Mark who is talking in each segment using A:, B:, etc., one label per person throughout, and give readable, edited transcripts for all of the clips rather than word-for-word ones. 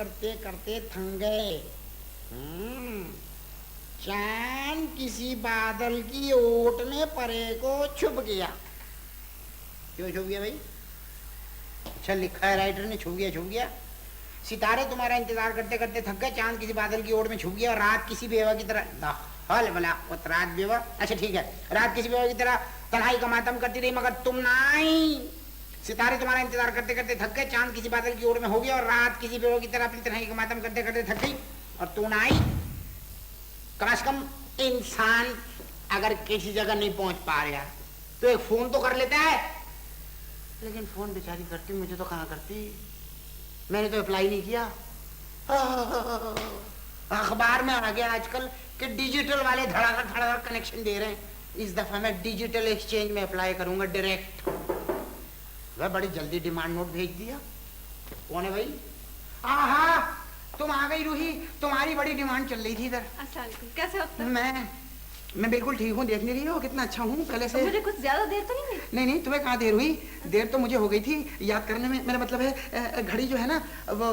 A: करते करते थक गए। चांद किसी बादल की ओट में परे को छुप गया। क्यों छुप गया भाई? अच्छा लिखा है राइटर ने, छुप गया छुप गया। सितारे तुम्हारा इंतजार करते करते थक गए, चांद किसी बादल की ओट में छुप गया, और रात किसी बेवा की तरह हल भला रात बेवा, अच्छा ठीक है, रात किसी बेवा की तरह तन्हाई का मातम करती रही मगर तुम ना आई। सितारे तुम्हारा इंतजार करते करते थक गए, चांद किसी बादल की ओर में हो गया, और रात किसी बेवा की तरह अपनी तन्हाई का मातम करते करते थक गई और तू ना आई। कम से कम इंसान अगर किसी जगह नहीं पहुंच पा रहा तो एक फोन तो कर लेता है, लेकिन फोन बेचारी करती, मुझे तो कहाँ करती, मैंने तो अप्लाई नहीं किया। अखबार में आ गया आजकल कि डिजिटल वाले धड़ाधड़ धड़ाधड़ कनेक्शन दे रहे हैं। इस दफा मैं डिजिटल एक्सचेंज में अप्लाई करूंगा डायरेक्ट। वह बड़ी जल्दी डिमांड नोट भेज दिया। कौन है भाई? हाँ तुम आ गई रूही, तुम्हारी बड़ी डिमांड चल रही थी इधर।
B: अस्सलाम वालेकुम, कैसे हो?
A: मैं बिल्कुल ठीक हूँ, देख नहीं रही हो कितना अच्छा हूँ पहले से।
B: मुझे कुछ ज्यादा देर तो नहीं हुई?
A: नहीं तुम्हें कहाँ देर हुई, देर तो मुझे हो गई थी याद करने में। मेरा मतलब है घड़ी जो है ना वो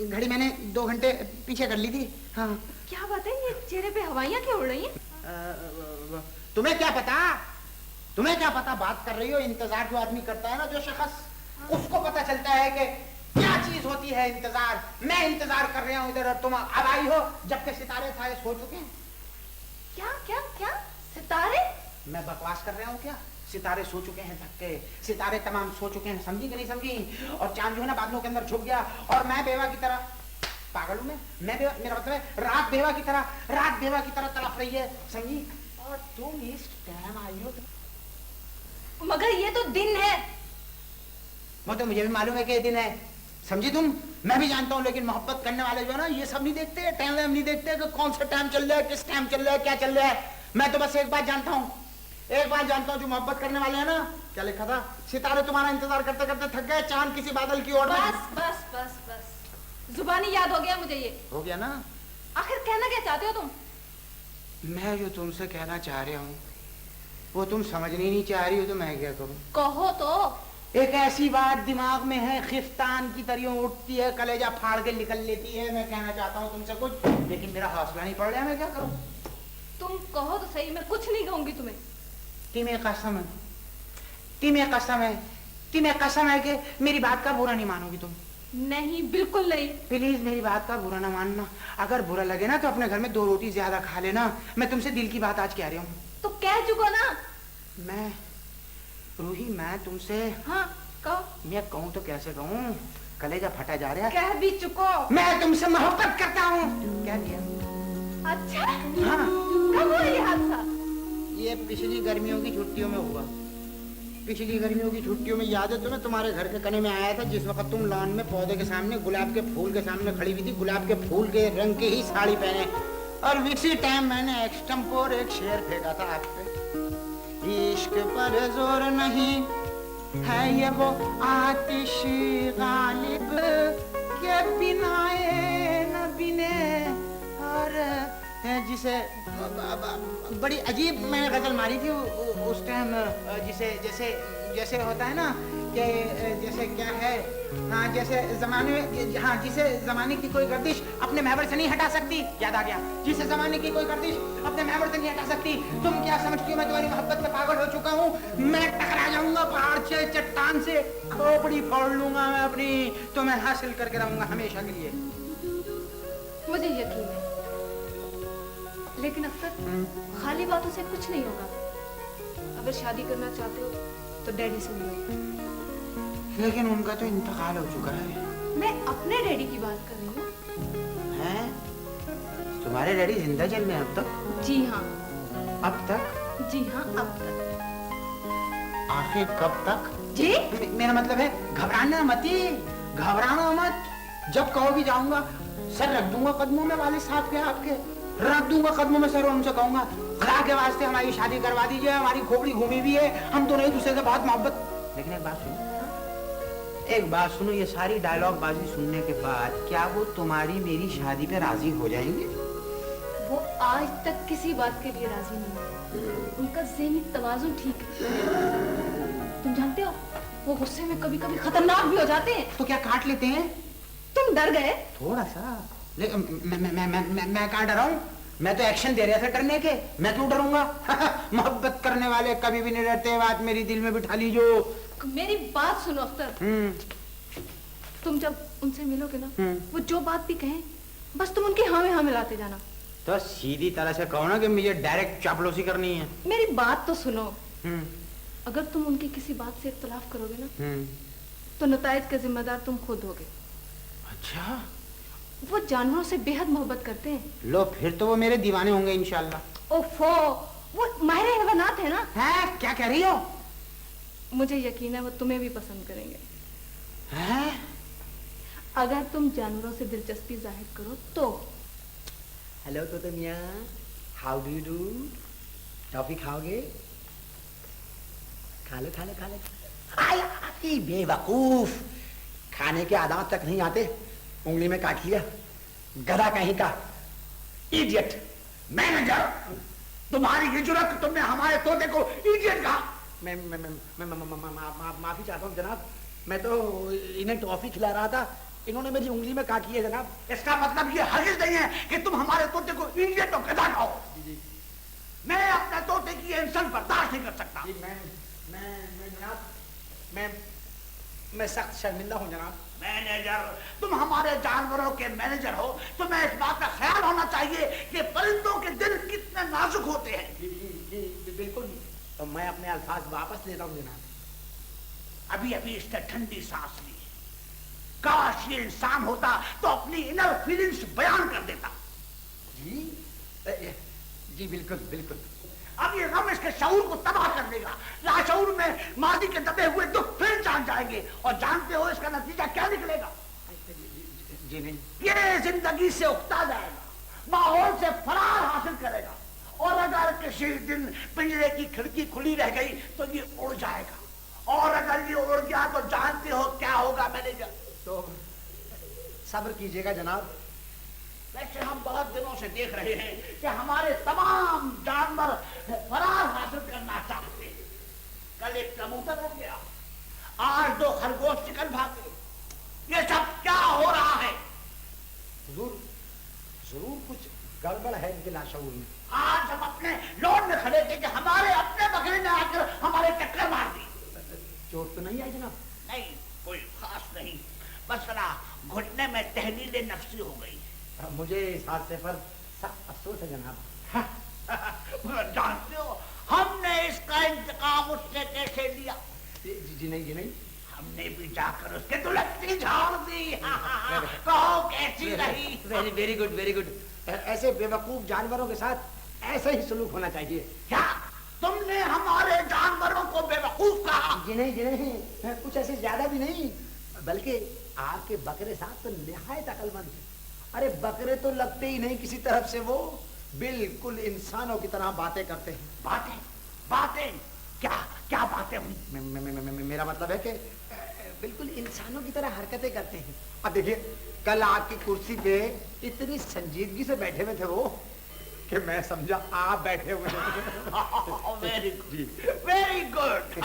A: घड़ी मैंने 2 घंटे पीछे कर ली थी। हाँ
B: क्या बात है, ये चेहरे पे हवाइयाँ क्यों उड़ रही हैं?
A: तुम्हें क्या पता बात कर रही हो। इंतजार जो आदमी करता है ना, जो शख्स, उसको पता चलता है कि क्या चीज होती है इंतजार। मैं इंतजार कर रहा हूँ इधर और तुम अब आई हो, जबकि सितारे सारे सो चुके हैं।
B: क्या क्या क्या सितारे?
A: मैं बकवास कर रहा हूँ क्या? सितारे सो चुके हैं थक के, सितारे तमाम सो चुके हैं, समझी कि नहीं समझी? और चांद जो है ना बादलों के अंदर छुप गया, और मैं बेवा की तरह पागल हूँ। मैं बेवा, मेरा मतलब है रात बेवा की तरह तड़प रही है, समझी? और तुम इस टाइम आई हो।
B: मगर ये तो दिन है।
A: वो तो मुझे भी मालूम है कि ये दिन है, समझी तुम? मैं भी जानता हूँ, लेकिन मोहब्बत करने वाले जो है ना ये सब नहीं देखते, टाइम नहीं देखते कि कौन सा टाइम चल रहा है, किस टाइम चल रहा है, क्या चल रहा है। मैं तो बस एक बात जानता हूँ, जो मोहब्बत करने वाले हैं ना, क्या लिखा था? सितारे तुम्हारा इंतजार करते करते थक गए, चांद किसी बादल की ओर में।
B: बस जुबानी याद हो गया मुझे। ये
A: हो गया ना?
B: आखिर कहना क्या चाहते हो तुम?
A: मैं जो तुमसे कहना चाह रहा हूँ वो तुम समझनी नहीं चाह रही हो, तो मैं क्या करूँ?
B: कहो तो।
A: एक ऐसी बात दिमाग में है, खिफ्तान की तरह उठती है, कलेजा फाड़ के निकल लेती है। मैं कहना चाहता हूँ तुमसे कुछ, लेकिन मेरा हौसला नहीं पड़ रहा, मैं क्या करूँ?
B: तुम कहो तो सही, मैं कुछ नहीं कहूंगी तुम्हें।
A: तुम्हें कसम है कि मेरी बात का बुरा नहीं मानोगी तुम?
B: नहीं, बिल्कुल नहीं।
A: प्लीज मेरी बात का बुरा ना मानना। अगर बुरा लगे ना तो अपने घर में 2 रोटी ज्यादा खा लेना। मैं तुमसे दिल की बात आज कह रही हूँ।
B: तो कह चुको ना।
A: मैं रूही, मैं तुमसे।
B: हाँ कहो।
A: मैं कहूँ तो कैसे कहूँ, कलेजा फटा जा रहा है।
B: कह भी चुको।
A: मैं तुमसे मोहब्बत करता हूँ। क्या किया?
B: अच्छा
A: हाँ।
B: कब हुआ ये हादसा?
A: ये पिछली गर्मियों की छुट्टियों में हुआ। पिछली गर्मियों की छुट्टियों में याद है तुम्हें, तुम्हारे घर के कने में आया था जिस वक्त तुम लॉन में पौधे के सामने गुलाब के फूल के सामने खड़ी हुई थी, गुलाब के फूल के रंग की ही साड़ी पहने, और इसी टाइम मैंने एक्सटम्पोर एक शेर फेंका था आप पे। इश्क पर जोर नहीं है ये वो आतिश गालिब के पिनाए न बिने, और जिसे बड़ी अजीब मैंने गजल मारी थी उस टाइम, जिसे जैसे होता है ना कि जैसे क्या है, हाँ जैसे जमाने, हाँ जिसे जमाने की कोई गर्दिश अपने महवर से नहीं हटा सकती, याद आ गया, जिसे जमाने की कोई गर्दिश अपने महवर से नहीं हटा सकती। तुम क्या समझती हो मैं तुम्हारी मोहब्बत में पागल हो चुका हूँ? मैं टकरा जाऊंगा पहाड़ से, चट्टान से, खोपड़ी फोड़ लूंगा मैं अपनी, तो मैं हासिल करके रहूंगा हमेशा के लिए।
B: मुझे यकीन है, लेकिन अक्सर खाली बातों से कुछ नहीं होगा। अगर शादी करना चाहते हो तो डैडी से मिलो।
A: लेकिन उनका तो इंतकाल हो चुका है।
B: मैं अपने डैडी की बात कर रही हूँ।
A: हैं? तुम्हारे डैडी जिंदा चल रहे हैं अब तक?
B: जी हाँ।
A: अब तक?
B: जी हाँ, अब तक।
A: आखिर कब तक?
B: जी?
A: मेरा मतलब है घबराना मत, जब कहोगी जाऊंगा, सर रख दूंगा कदमों में वाले साहब के, आपके रख दूंगा कदमों में सर, उनसे कहूंगा खुदा के वास्ते हमारी शादी करवा दीजिए, हमारी खोपड़ी घूमी भी है, हम दोनों एक दूसरे से बहुत मोहब्बत। लेकिन एक बात सुनो, ये सारी डायलॉग बाजी सुनने के बाद क्या वो तुम्हारी मेरी शादी पे राजी हो जाएंगे?
B: वो आज तक किसी बात के लिए राजी नहीं है। उनका ज़हनी तवाज़ुन ठीक है। तुम जानते हो वो गुस्से में कभी कभी खतरनाक भी हो जाते हैं।
A: तो क्या काट लेते हैं?
B: तो तुम डर गए?
A: थोड़ा सा। मैं कहाँ डरा हूँ? मैं तो एक्शन दे रहा था डरने के। मैं क्यों डरूंगा? मोहब्बत करने वाले कभी भी नहीं डरते। बात मेरी दिल में बिठा लीजो।
B: मेरी बात सुनो अख्तर। तुम जब उनसे मिलोगे ना, वो जो बात भी कहें बस तुम उनकी हाँ में हाँ मिलाते जाना।
A: तो सीधी तरह से कहो ना कि मुझे डायरेक्ट चापलूसी करनी है।
B: मेरी बात तो सुनो। अगर तुम उनकी किसी बात से इख्तलाफ करोगे ना, तो नतायज का जिम्मेदार तुम खुद होगे।
A: अच्छा,
B: वो जानवरों से बेहद मोहब्बत करते हैं।
A: लो फिर तो वो मेरे दीवाने होंगे इंशाल्लाह।
B: ओफो, वो माहिर हैवानात है ना।
A: हैं? क्या कह रही हो?
B: मुझे यकीन है वो तुम्हें भी पसंद करेंगे।
A: हैं?
B: अगर तुम जानवरों से दिलचस्पी जाहिर करो तो।
C: हेलो तो मियाँ, how do you do? Toffee खाओगे? खा लो खा लो खा लो। आई बेवकूफ, खाने के आदाब तक नहीं आते, उंगली में काट लिया। गधा कहीं का, इडियट। मैनेजर, तुम्हारी ये जुर्रत, तुमने हमारे तोते को इडियट कहा। मैं माफी चाहता हूँ जनाब, मैं तो इन्हें टॉफी खिला रहा था, इन्होंने मेरी उंगली में काट लिया जनाब। इसका मतलब ये हरगिज़ नहीं है कि तुम हमारे तोते को इडियट और गधा कहो। मैं अपने तोते की इंसल्ट बर्दाश्त नहीं कर सकता। मैं सख्त शर्मिंदा हूँ जनाब। मैनेजर, तुम हमारे जानवरों के मैनेजर हो, तुम्हें इस बात का ख्याल होना चाहिए कि परिंदों के दिल कितने नाजुक होते हैं। जी बिल्कुल, तो मैं अपने अल्फाज वापस लेता हूँ जनाब। अभी अभी इसने ठंडी सांस ली। काश ये इंसान होता तो अपनी इनर फीलिंग्स बयान कर देता। जी बिल्कुल बिल्कुल। अब ये गम इसके शऊर को तबाह कर देगा। लाशऊर में मादी के दबे हुए दुख फिर जान जाएंगे, और जानते हो इसका नतीजा क्या निकलेगा? जी नहीं, ये जिंदगी से उकता जाएगा, माहौल से फरार हासिल करेगा, और अगर किसी दिन पिंजरे की खिड़की खुली रह गई तो ये उड़ जाएगा, और अगर ये उड़ गया तो जानते हो क्या होगा मैनेजर? तो सब्र कीजिएगा जनाब। वैसे हम बहुत दिनों से देख रहे हैं कि हमारे तमाम जानवर फरार हासिल करना चाहते हैं। कल एक कबूतर हो गया, आज 2 खरगोश निकल भागे। ये सब क्या हो रहा है? जरूर कुछ गड़बड़ है इनके लाशऊर में। आज हम अपने लॉन में खड़े थे कि हमारे अपने बकरे ने आकर हमारे टक्कर मार दी। चोट तो नहीं आई जनाब? नहीं, कोई खास नहीं, बस घुटने में तहलील नफ्सी हो गई। मुझे इस हादसे पर सख्त अफसोस है जनाब। जानते हो हमने इसका इंतकाम उससे कैसे लिया? जी नहीं, हमने भी जाकर उसके दुलत्ती झाड़ दी। कहो कैसी रही? Very good. ऐसे बेवकूफ जानवरों के साथ ऐसा ही सलूक होना चाहिए। क्या तुमने हमारे जानवरों को बेवकूफ कहा? जी नहीं, कुछ ऐसे ज्यादा भी नहीं, बल्कि आपके बकरे साहब तो निहायत अक्लमंद है। अरे बकरे तो लगते ही नहीं किसी तरफ से, वो बिल्कुल इंसानों की तरह बातें करते हैं। बातें क्या बातें हुई? मेरा मतलब है कि बिल्कुल इंसानों की तरह हरकतें करते हैं। अब देखिए, कल आपकी कुर्सी पे इतनी संजीदगी से बैठे हुए थे वो कि मैं समझा आप बैठे हुए थे। Very good.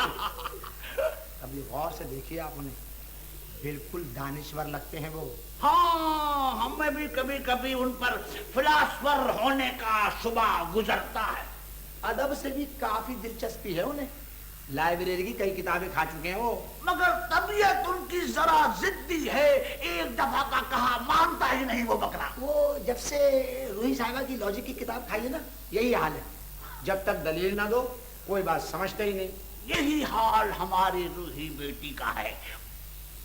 C: अभी गौर से देखिए आप उन्हें, बिल्कुल दानिश्वर लगते हैं वो। हाँ, हमें भी कभी कभी उन पर फिलासफर होने का शुबा गुजरता है। अदब से भी काफी दिलचस्पी है उन्हें, लाइब्रेरी की कई किताबें खा चुके हैं वो। मगर तबीयत उनकी जरा जिद्दी है, एक दफा का कहा मानता ही नहीं वो बकरा। वो जब से रूही साहिबा की लॉजिक की किताब खाई है ना, यही हाल है। जब तक दलील ना दो कोई बात समझते ही नहीं। यही हाल हमारी रूही बेटी का है।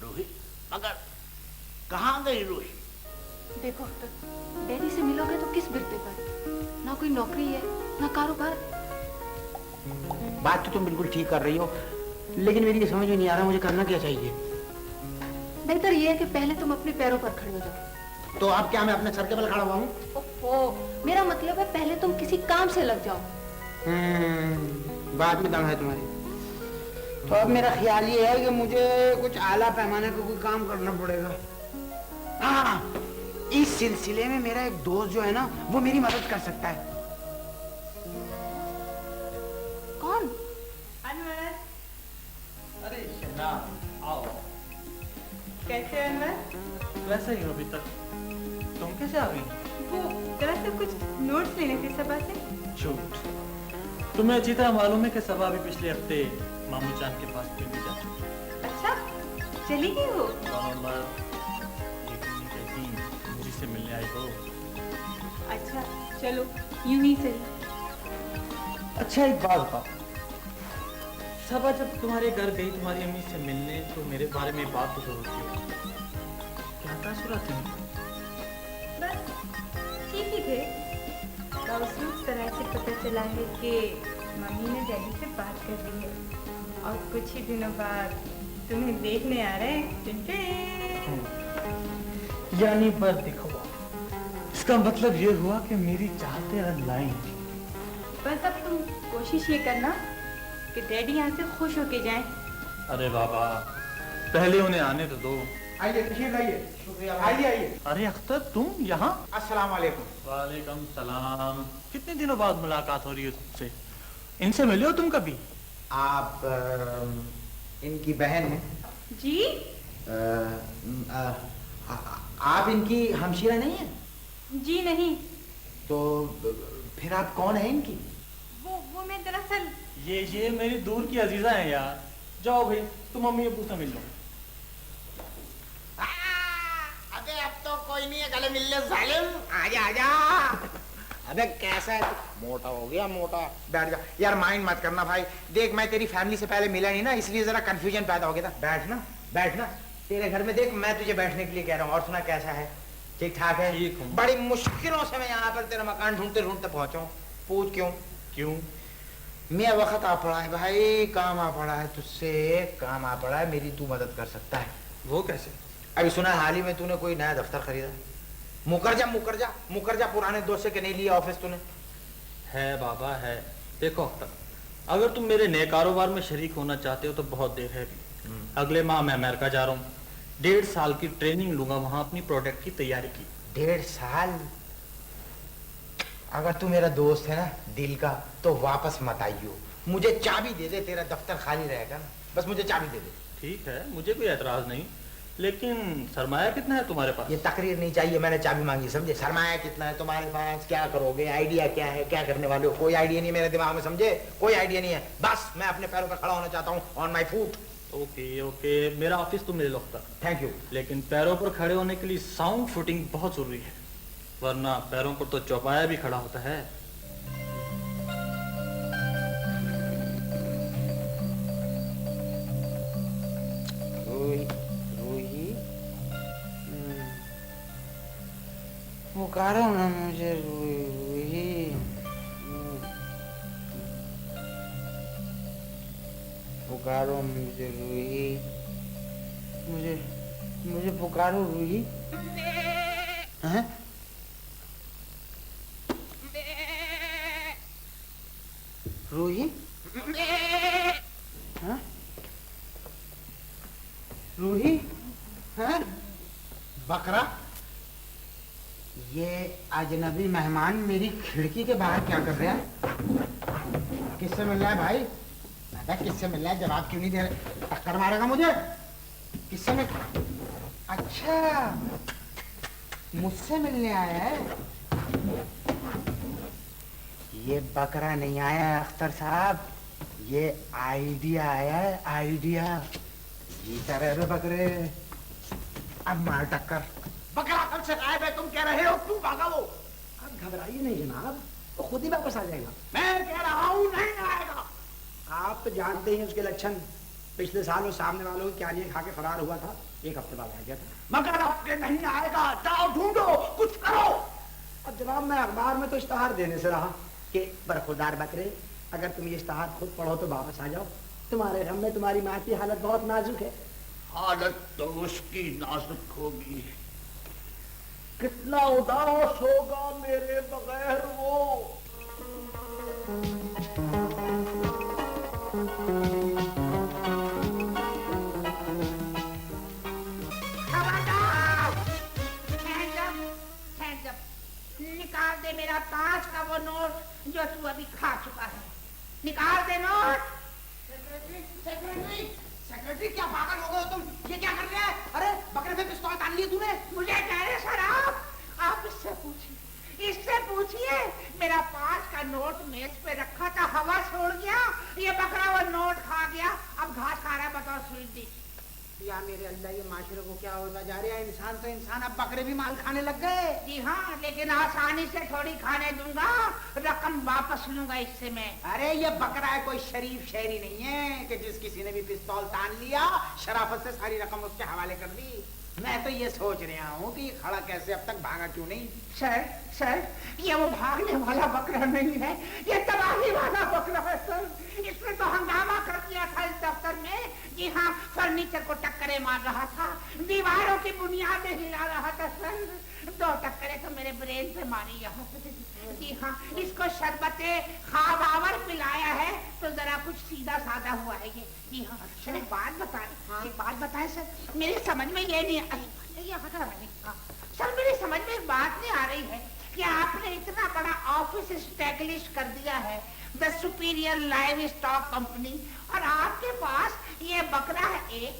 C: रूही, मगर कहाँ गई रूही?
B: देखो अख्तर, डैडी से मिलोगे तो किस बिरते पर? ना कोई नौकरी है, ना कारोबार।
A: बात तो तुम बिल्कुल ठीक कर रही हो, लेकिन मेरी समझ में नहीं आ रहा मुझे करना क्या चाहिए।
B: बेहतर ये है कि पहले तुम अपने पैरों पर खड़े हो जाओ।
A: तो अब क्या मैं अपने सर के बल खड़ा हुआ हूँ?
B: ओहो, मेरा मतलब है पहले तुम किसी काम से लग जाओ।
A: बात में दम है तुम्हारी। तो अब मेरा ख्याल ये है कि मुझे कुछ आला पैमाने का कोई काम करना पड़ेगा। हाँ, इस सिलसिले में मेरा एक दोस्त जो है ना, वो मेरी मदद कर सकता है।
B: कौन?
D: अनवर।
C: अरे शहनाज आओ।
D: कैसे अनवर? वैसे ही हो अभी तक। तुम कैसे आ गई?
B: वो दरअसल कुछ नोट्स लेने थे सबा से।
D: झूठ। तुम्हें अच्छी तरह मालूम है कि सबा भी पिछले हफ्ते मामू जान के पास मिलने जा चुकी है।
B: अच्छा, चली गई हो?
D: बार-बार ये क्यों नहीं कहती मुझी से मिलने आई हो?
B: अच्छा चलो, यूं ही सही।
D: अच्छा एक बात बताओ, सबा जब तुम्हारे घर गई तुम्हारी अम्मी से मिलने तो मेरे बारे में बात तो जरूर की। क्या तासुरात थे?
B: बस ठीक ही थे। तो उस तरह से पता चला है कि मम्मी ने डैडी से बात कर ली है और कुछ ही दिनों बाद तुम्हें देखने आ रहे हैं।
D: यानी बस दिखवा। इसका मतलब ये हुआ कि मेरी चाहते अनलाइन।
B: बस अब तुम कोशिश ये करना कि डैडी यहाँ से खुश होके जाएं।
D: अरे बाबा, पहले उन्हें आने तो दो।
C: आइए तशरीफ लाइए।
A: शुक्रिया।
C: आइए आइए।
D: अरे अख्तर तुम यहाँ?
A: अस्सलाम वालेकुम।
D: वालेकुम सलाम। कितने दिनों बाद मुलाकात हो रही है तुमसे? इनसे मिले हो तुम कभी?
A: आप इनकी बहन हैं?
B: जी?
A: आप इनकी हमशीरा नहीं है?
B: जी नहीं।
A: तो फिर आप कौन है इनकी?
B: वो मैं दरअसल
D: ये मेरी दूर की अजीजा है यार। जाओ भाई, तुम मम्मी अबू से मिल लो।
A: अबे अब तो कोई नहीं है, गले मिल ले जालिम। आजा आजा। अबे कैसा है? मोटा हो गया मोटा। बैठ जा यार, माइंड मत करना भाई। देख मैं तेरी फैमिली से पहले मिला नहीं ना, इसलिए जरा कंफ्यूजन पैदा हो गया था। बैठना बैठना, तेरे घर में देख मैं तुझे बैठने के लिए कह रहा हूँ। और सुना कैसा है? ठीक ठाक है?
D: ठीक हूँ।
A: बड़ी मुश्किलों से मैं यहाँ पर तेरा मकान ढूंढते ढूंढते पहुंचा हूँ। पूछ क्यों?
D: क्यों?
A: मैं वक्त आ पड़ा है भाई, काम आ पड़ा है तुझसे, काम आ पड़ा है, मेरी तू मदद कर सकता है।
D: वो कैसे?
A: अभी सुना है हाल ही में तूने कोई नया दफ्तर खरीदा? मुकर जा पुराने दोस्त से कि नहीं लिया ऑफिस तूने?
D: है बाबा है। देखो अख्तर, अगर तुम मेरे नए कारोबार में शरीक होना चाहते हो तो बहुत देर है अभी। अगले माह मैं अमेरिका जा रहा हूँ। 1.5 साल की ट्रेनिंग लूंगा वहां अपनी प्रोडक्ट की तैयारी की।
A: 1.5 साल? अगर तू मेरा दोस्त है ना दिल का, तो वापस मत आइयो। मुझे चाबी दे दे, तेरा दफ्तर खाली रहेगा ना, बस मुझे चाबी दे दे।
D: ठीक है, मुझे कोई एतराज नहीं, लेकिन सरमाया कितना है तुम्हारे पास?
A: ये तकरीर नहीं चाहिए, मैंने चाबी मांगी समझे। सरमाया कितना है तुम्हारे पास, क्या करोगे, आइडिया क्या है, क्या करने वाले हो? कोई आइडिया नहीं मेरे दिमाग में समझे, कोई आइडिया नहीं है। बस मैं अपने पैरों पर खड़ा होना चाहता हूँ, on my foot.
D: Okay okay, मेरा ऑफिस तुम मिल लो अख्तर।
A: Thank you.
D: लेकिन पैरों पर खड़े होने के लिए साउंड फुटिंग बहुत जरूरी है, वरना पैरों पर तो चौपाया भी खड़ा होता है।
A: पुकारो ना मुझे रूही। पुकारो मुझे रूही, मुझे पुकारो रूही। हैं? रूही? हाँ? रूही? हैं? बकरा? ये अजनबी मेहमान मेरी खिड़की के बाहर क्या कर रहा है? किससे मिल रहा है भाई? दादा किससे मिल रहा है? जवाब क्यों नहीं दे रहे? टक्कर मारेगा मुझे? किससे मिल? अच्छा, मुझसे मिलने आया है। ये बकरा नहीं आया है अख्तर साहब, ये आइडिया आया है, आइडिया। जीता रहे रे बकरे, अब मार टक्कर।
C: बकरा कल से गायब है, तुम कह रहे हो क्यों भागा वो? आप घबराइए नहीं जनाब, वो खुद ही वापस आ जाएगा। मैं कह रहा हूँ नहीं आएगा। आप तो जानते हैं उसके लक्षण। पिछले साल वो सामने वालों की क्यारियां खा के फरार हुआ था, 1 हफ्ते बाद आ गया था। मगर अब के नहीं आएगा, जाओ ढूंढो, कुछ करो। अब जनाब मैं अखबार में तो इश्तहार देने से रहा कि बरखुरदार बकरे, अगर तुम ये इश्तहार खुद पढ़ो तो वापस आ जाओ। तुम्हारे घर में तुम्हारी माँ की हालत बहुत नाजुक है। हालत तो उसकी नाजुक होगी, कितना उदास होगा मेरे बगैर वो।
E: निकाल दे मेरा 5 का वो नोट जो तू अभी खा चुका है। निकाल दे नोट।
C: सेक्रेटरी क्या पागल हो गए हो तुम? ये क्या कर रहे हैं? अरे बकरे पे पिस्तौल तान लिए तूने?
E: मुझे कह रहे सर आप इससे पूछिए मेरा 5 का नोट मेज पे रखा था, हवा छोड़ गया, ये बकरा वो नोट खा गया, अब घास खा रहा है, बताओ स्वीटी।
C: या मेरे अल्लाह, ये माशरे को क्या होता जा रहा है? इंसान तो इंसान, अब बकरे भी माल खाने लग गए।
E: जी हाँ, लेकिन आसानी से थोड़ी खाने दूंगा, रकम वापस लूंगा इससे मैं।
C: अरे ये बकरा है, कोई शरीफ शहरी नहीं है कि जिस किसी ने भी पिस्तौल तान लिया शराफत से सारी रकम उसके हवाले कर दी। मैं तो ये सोच रहा हूँ कि ये खड़ा कैसे अब तक भागा क्यों नहीं?
E: सर ये वो भागने वाला बकरा नहीं है, ये तबाही वाला बकरा है सर। इसने तो हंगामा कर दिया था इस दफ्तर में। जी हाँ, फर्नीचर को टक्करे मार रहा था, दीवारों की बुनियादें हिला रहा था सर। 2 टक्करे तो मेरे ब्रेन पे मारी यहाँ पे। जी हाँ, इसको शरबते खाबावर पिलाया है तो जरा कुछ सीधा साधा हुआ है ये। जी हाँ, सर एक बात बताएं सर, मेरी समझ में ये नहीं सर, मेरी समझ में एक बात नहीं आ रही है कि आपने इतना बड़ा ऑफिस एस्टैब्लिश कर दिया है, the superior live stock company, और आपके पास ये बकरा है एक।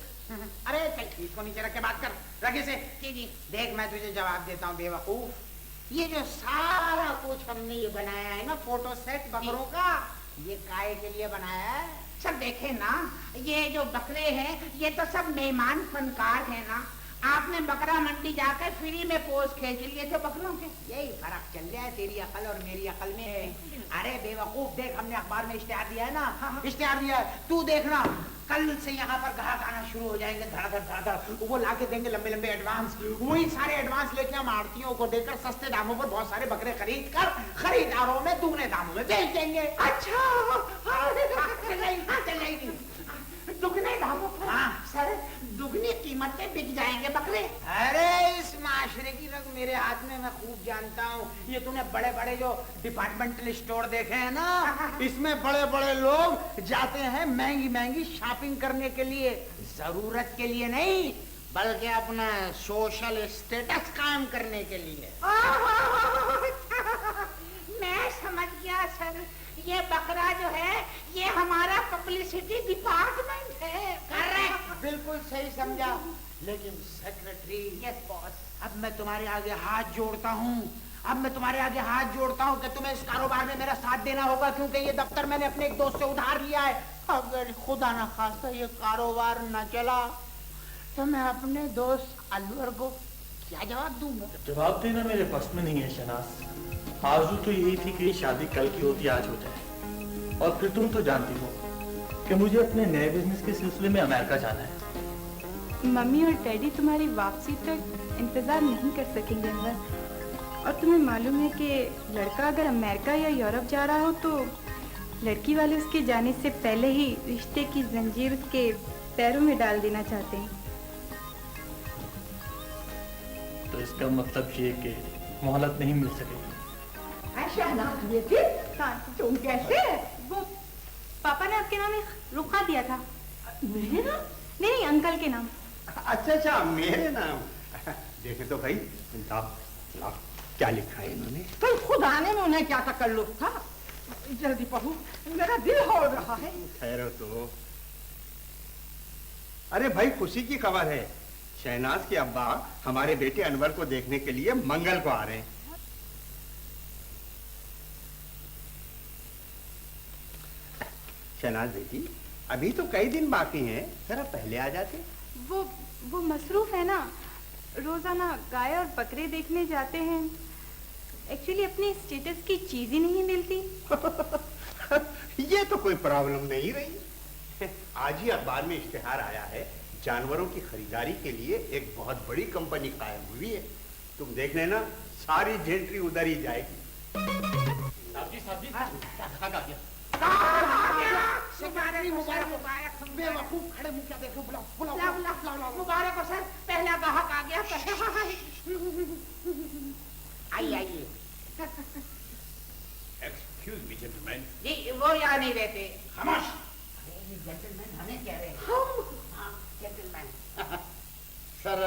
C: अरे चल इसको नीचे रख के बात कर, रखे से।
E: जी
C: देख मैं तुझे जवाब देता हूँ बेवकूफ। ये जो सारा कुछ हमने ये बनाया है ना फोटो सेट बकरों का, ये काहे के लिए बनाया है?
E: सर देखे ना, ये जो बकरे हैं ये तो सब मेहमान फनकार है ना। आपने बकरा मंडी जाकर फ्री में पोज खींच लिए थे बकरों के।
C: यही फर्क चल गया है तेरी अकल और मेरी अकल में। अरे बेवकूफ, देख हमने अखबार में इश्तेहार दिया है ना, इश्तेहार दिया है, तू देखना कल से यहाँ पर ग्राहक आना शुरू हो जाएंगे, धड़ाधड़ वो लाके देंगे लंबे लंबे एडवांस। वही सारे एडवांस लेके हम आड़तियों को देकर सस्ते दामों पर बहुत सारे बकरे खरीद कर खरीदारों में दुगने दामों में बेच देंगे।
E: अच्छा चल जाएगी दुगने दामों पर।
C: हाँ
E: सर दुगनी कीमत में बिक जाएंगे बकरे।
C: अरे इस माशरे की रग मेरे हाथ में, मैं खूब जानता हूँ। ये तूने बड़े बड़े जो डिपार्टमेंटल स्टोर देखे हैं ना, इसमें बड़े बड़े लोग जाते हैं महंगी महंगी शॉपिंग करने के लिए, जरूरत के लिए नहीं बल्कि अपना सोशल स्टेटस कायम करने के लिए।
E: मैं समझ गया सर, ये बकरा जो है ये हमारा पब्लिसिटी डिपार्टमेंट है।
C: करेक्ट, बिल्कुल सही समझा। लेकिन सेक्रेटरी,
E: यस बॉस,
C: अब मैं तुम्हारे आगे हाथ जोड़ता हूँ, कि तुम्हें इस कारोबार में मेरा साथ देना होगा, क्योंकि ये दफ्तर मैंने अपने एक दोस्त से उधार लिया है। अगर खुदा न खास्ता ये कारोबार न चला तो मैं अपने दोस्त अलवर को क्या जवाब दूंगा?
D: जवाब देना मेरे बस में नहीं है शनाज। आरज़ू तो यही थी कि शादी कल की होती आज हो जाए, और फिर तुम तो जानती हो कि मुझे अपने नए बिजनेस के सिलसिले में अमेरिका जाना है।
B: मम्मी और डैडी तुम्हारी वापसी तक इंतज़ार नहीं कर सकेंगे अनवर। और तुम्हें मालूम है कि लड़का अगर अमेरिका या यूरोप जा रहा हो तो लड़की वाले उसके जाने से पहले ही रिश्ते की जंजीर उसके पैरों में डाल देना चाहते हैं।
D: तो इसका मतलब ये कि मोहलत नहीं मिल सकेगी।
E: शहनाज बेटी, तुम कैसे?
B: वो पापा ने आपके नाम एक रुखा दिया था।
E: मेरे ना?
B: नहीं, अंकल के नाम।
F: अच्छा मेरे नाम। देखे तो भाई, क्या लिखा है इन्होंने?
E: तो खुदा ने उन्हें क्या तकल्लुफ था? जल्दी पढ़ो, मेरा दिल हो रहा है।
F: ठहरो तो। अरे भाई, खुशी की खबर है। शहनाज के अब्बा हमारे बेटे अनवर को देखने के लिए मंगल को आ रहे हैं। शहनाज बेटी, अभी तो कई दिन बाकी हैं, जरा पहले आ जाते।
B: वो मसरूफ है ना, रोजाना गाय और बकरे देखने जाते हैं। एक्चुअली अपनी स्टेटस की चीज ही नहीं मिलती।
F: ये तो कोई प्रॉब्लम नहीं रही। आज ही अखबार में इश्तेहार आया है, जानवरों की खरीदारी के लिए एक बहुत बड़ी कंपनी कायम हुई है। तुम देख लेना, सारी जेंट्री उधर ही जाएगी।
D: साहब जी, कहाँ आ गया?
C: मुबारक बेवकूफ, खड़े मुंह क्या देखो, बुलाओ
E: मुबारक हो सर, पहला ग्राहक आ गया।
C: आइए।
F: Excuse me gentleman.
E: जी वो यहाँ नहीं रहते।
C: खामोश। जेंटलमैन हमें कह रहे हैं। जेंटलमैन। सर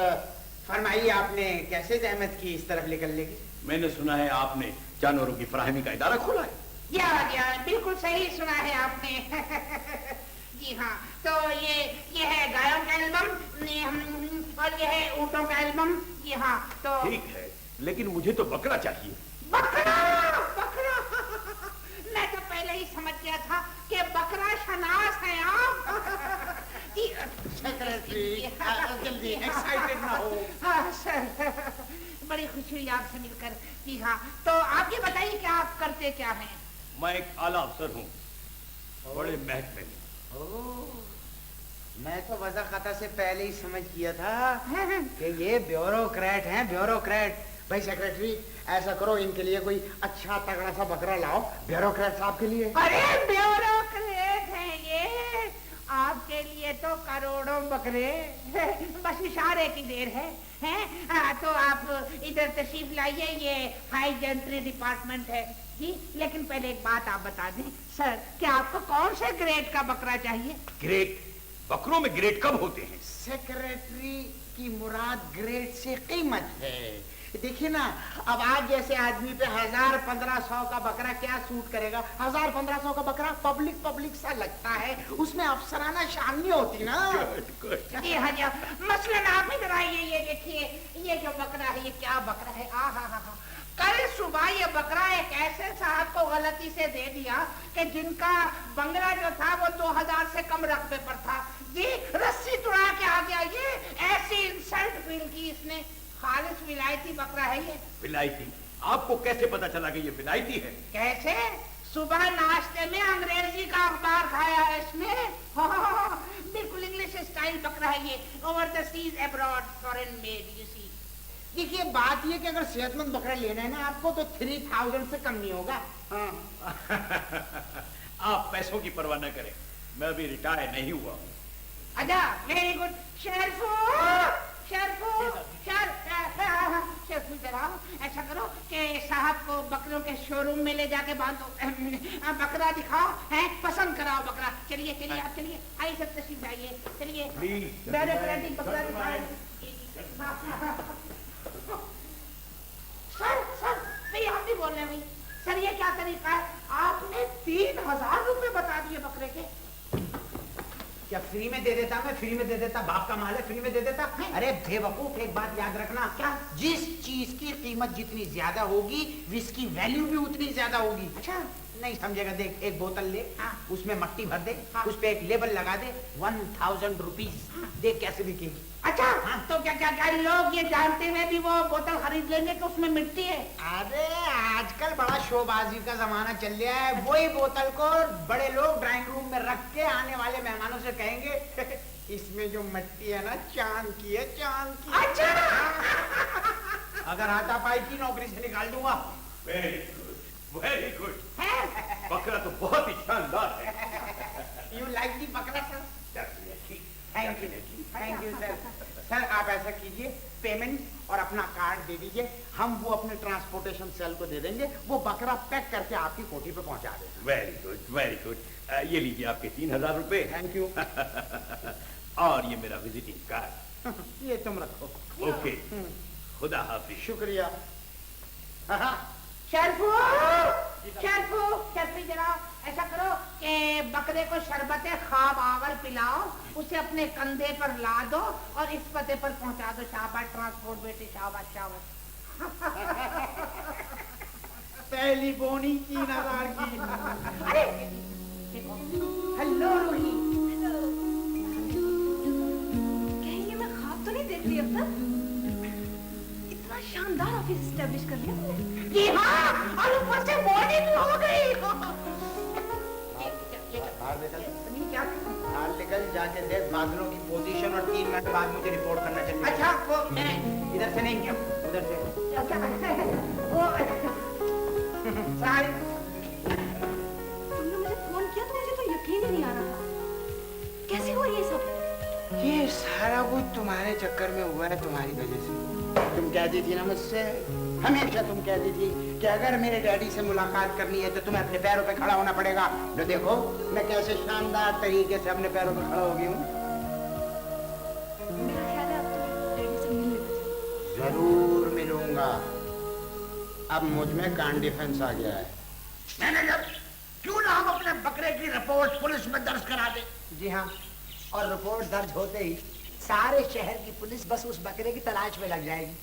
C: फरमाइए, आपने कैसे जहमत की इस तरफ निकलने की?
F: मैंने सुना है आपने जानवरों की फराहमी का इदारा खोला है।
E: बिल्कुल सही सुना है आपने। जी हाँ, तो ये है गायों का एल्बम और ये है ऊँटों का एल्बम। जी हाँ, तो
F: ठीक है, लेकिन मुझे तो बकरा चाहिए।
E: बकरा बकरा मैं तो पहले ही समझ गया था कि बकरा शनास है आप। जी,
A: सेक्रेटरी जल्दी एक्साइटेड ना हो।
E: हाँ सर, बड़ी खुशी हुई आपसे मिलकर। जी हाँ, तो आप ये बताइए कि आप करते क्या हैं?
F: मैं एक आला अफसर हूँ बड़े महकमे में।
A: मैं तो वजह खाता से पहले ही समझ किया था कि ये ब्यूरोक्रेट हैं, ब्यूरोक्रेट। भाई सेक्रेटरी ऐसा करो, इनके लिए कोई अच्छा तगड़ा सा बकरा लाओ, ब्यूरोक्रेट साहब के लिए।
E: अरे ब्यूरोक्रेट हैं ये, आपके लिए तो करोड़ों बकरे, बस इशारे की देर है। तो आप इधर तशरीफ लाइए, ये हाई जेंट्री डिपार्टमेंट है जी। लेकिन पहले एक बात आप बता दें सर, कि आपको कौन से ग्रेड का बकरा चाहिए?
F: ग्रेड? बकरों में ग्रेड कब होते हैं?
A: सेक्रेटरी की मुराद ग्रेड से कीमत है। देखिए ना, अब आज जैसे आदमी पे 1000-1500 का बकरा क्या सूट करेगा? 1000-1500 का बकरा पब्लिक सा लगता है, उसमें अफसराना शान नहीं होती ना।
E: जी हाँ जी, मसलन आप इधर आइए, ये देखिए, ये जो बकरा है ये क्या बकरा है। हा। कल सुबह ये बकरा एक ऐसे साहब को गलती से दे दिया कि जिनका बंगला जो था वो 2000 से कम रकबे पर था जी। रस्सी तुड़ा के आ गया, ये ऐसी इंसल्ट फील की इसने। खालिस विलायती बकरा है ये।
F: विलायती? आपको कैसे पता चला कि ये विलायती है?
E: कैसे? सुबह नाश्ते में अंग्रेजी का अखबार खाया है इसने। बिल्कुल इंग्लिश स्टाइल बकरा है ये, over the seas abroad, foreign made, you see.
A: देखिए बात ये कि अगर सेहतमंद बकरा लेना है ना आपको, तो 3000 से कम नहीं होगा।
F: आप पैसों की परवाह न करें, मैं अभी रिटायर नहीं हुआ हूँ।
E: अच्छा, वेरी गुड। शेरफू जरा ऐसा करो कि साहब को बकरों के शोरूम में ले जाके बांधो। बकरा दिखाओ, है पसंद कराओ बकरा। चलिए आप चलिए, आइए सब तशरीफ आइए, चलिए। ब्यूरोक्रेटिक बकरा दिखाओ। सर भाई आप भी बोल रहे हैं भाई। सर ये क्या तरीका है? आपने 3000 रुपए बता दिए बकरे के।
A: क्या फ्री में दे देता? मैं फ्री में दे देता, बाप का माल है, फ्री में दे देता। अरे बेवकूफ, एक बात याद रखना, क्या जिस चीज की कीमत जितनी ज्यादा होगी उसकी वैल्यू भी उतनी ज्यादा होगी।
E: अच्छा
A: नहीं समझेगा? देख, एक बोतल ले, उसमें मट्टी भर दे, उस पे एक लेबल लगा दे, 1000 रुपीज। देख कैसे बिकेगी।
E: अच्छा तो क्या लोग ये जानते हुए भी वो बोतल खरीद लेंगे कि उसमें मिट्टी है?
A: अरे आजकल बड़ा शोबाजी का जमाना चल रहा है। वही बोतल को बड़े लोग ड्राइंग रूम में रख के आने वाले मेहमानों से कहेंगे इसमें जो मिट्टी है ना चांद की है, चांद की।
E: अच्छा
A: अगर हाथा पाई की नौकरी से निकाल दूंगा।
F: Very good. बकरा तो बहुत ही शानदार है।
A: यू लाइक दी बकरा sir? Thank you sir. Sir आप ऐसा कीजिए, पेमेंट और अपना कार्ड दे दीजिए, हम वो अपने ट्रांसपोर्टेशन सेल को दे देंगे, वो बकरा पैक करके आपकी कोठी पे पहुंचा देगा।
F: Very good, very good. ये लीजिए आपके 3000 रुपए।
A: Thank you.
F: और ये मेरा विजिटिंग कार्ड।
A: ये तुम रखो।
F: ओके, खुदा हाफिज।
A: शुक्रिया।
E: शर्फू जरा ऐसा करो कि बकरे को शरबत ख्वाब आवर पिलाओ, उसे अपने कंधे पर ला दो और इस पते पर पहुंचा दो। शाबाश ट्रांसपोर्ट बेटे, शाबाश।
A: पहली बोनी 3000 की।
E: अरे हेलो रूही।
B: कहीं ये मैं ख्वाब तो नहीं देख रही अब तक? इतना शानदार ऑफिस एस्टेब्लिश कर लिया तुमने।
E: जी हाँ, और ऊपर से बॉडी भी हो गई।
A: बाहर निकल, जाके देख बादलों की पोजीशन और 3 मिनट बाद मुझे रिपोर्ट करना चाहिए।
E: अच्छा वो
A: इधर से नहीं, क्या उधर से।
E: सारी
B: तुमने मुझे फोन किया तो मुझे तो यकीन ही नहीं आ रहा। कैसे हुआ ये सब?
A: ये सारा कुछ तुम्हारे चक्कर में हुआ है, तुम्हारी वजह से। तुम कहती थी ना मुझसे, हमेशा तुम कहती थी कि अगर मेरे डैडी से मुलाकात करनी है तो तुम्हें अपने पैरों पे खड़ा होना पड़ेगा। तो देखो मैं कैसे शानदार तरीके से अपने पैरों पे खड़ा हो गई हूँ।
B: मेरा ख्याल है अब तो डैडी से मिलने मुझे।
A: जरूर मिलूंगा। अब मुझ में कान डिफेंस आ गया है।
C: मैनेजर, क्यों ना हम अपने बकरे की रिपोर्ट पुलिस में दर्ज करा दे?
E: जी हाँ, और रिपोर्ट दर्ज होते ही सारे शहर की पुलिस बस उस बकरे की तलाश में लग जाएगी।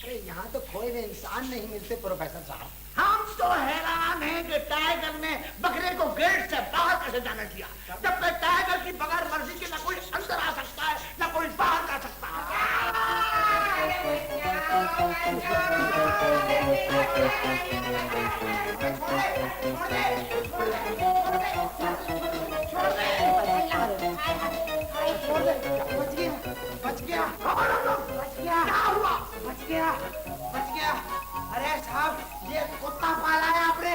E: अरे यहाँ तो खोए हुए इंसान नहीं मिलते प्रोफेसर साहब।
C: हम तो हैरान हैं कि टाइगर ने बकरे को गेट से बाहर कैसे जाने दिया, जबकि टाइगर की बगैर मर्जी के ना कोई अंदर आ सकता है ना कोई बाहर जा सकता
E: बच गया। अरे साहब, ये कुत्ता पाला है आपने,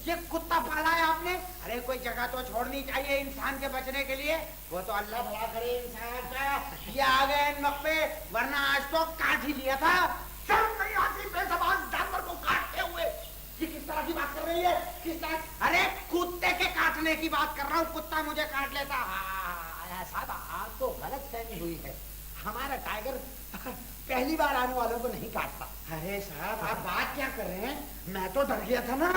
E: ये कुत्ता पाला है आपने। अरे कोई जगह तो छोड़नी चाहिए इंसान के बचने के लिए। वो तो अल्लाह भला करे इंसान का, ये आ गए इन वक्त पे, वरना आज तो काट ही लिया था।
C: शर्म नहीं आती बेज़बान जानवर को काटते हुए? ये किस तरह की बात कर रही है? किस तरह?
E: अरे कुत्ते के काटने की बात कर रहा हूँ, कुत्ता मुझे काट लेता। साहब आपको गलत फहमी हुई है, हमारा टाइगर पहली बार आने वालों को नहीं काटता।
A: अरे साहब आप बात क्या कर रहे हैं, मैं तो डर गया था ना।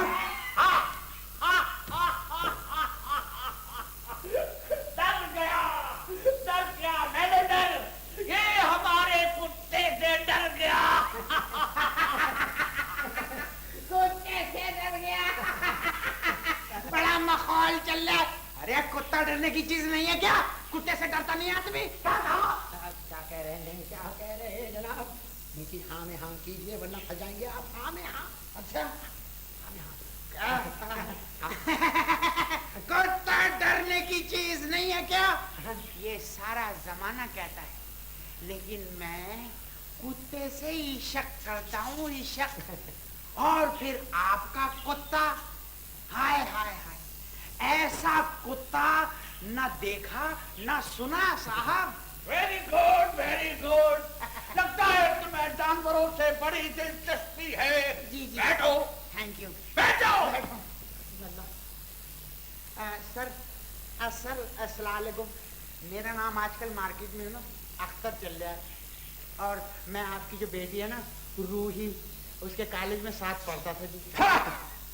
C: डर गया, मैंने डर, ये हमारे कुत्ते से डर गया।
E: कुत्ते से डर गया। बड़ा माहौल चल रहा है। अरे कुत्ता डरने की चीज नहीं है क्या? कुत्ते से डरता नहीं आदमी। क्या कह रहे हैं, क्या कह रहे हैं जनाब? नीचे हाँ में हाँ कीजिए वरना फंस जाएंगे आप। हाँ में हाँ। अच्छा हाँ में हाँ। कुत्ता डरने की चीज नहीं है क्या? ये सारा जमाना कहता है, लेकिन मैं कुत्ते से इशक करता हूँ, इशक। और फिर आपका कुत्ता, हाय हाय हाय, ऐसा कुत्ता न देखा न सुना साहब।
C: Very good, very good. लगता है तुम्हें जानवरों से बड़ी दिलचस्पी है।
E: जी जी,
C: बैठो,
E: थैंक यू।
C: बैठो।
E: सर सर अस्सलाम वालेकुम। मेरा नाम आजकल मार्केट में ना अख्तर चल रहा है, और मैं आपकी जो बेटी है ना रूही, उसके कॉलेज में साथ पढ़ता था जी।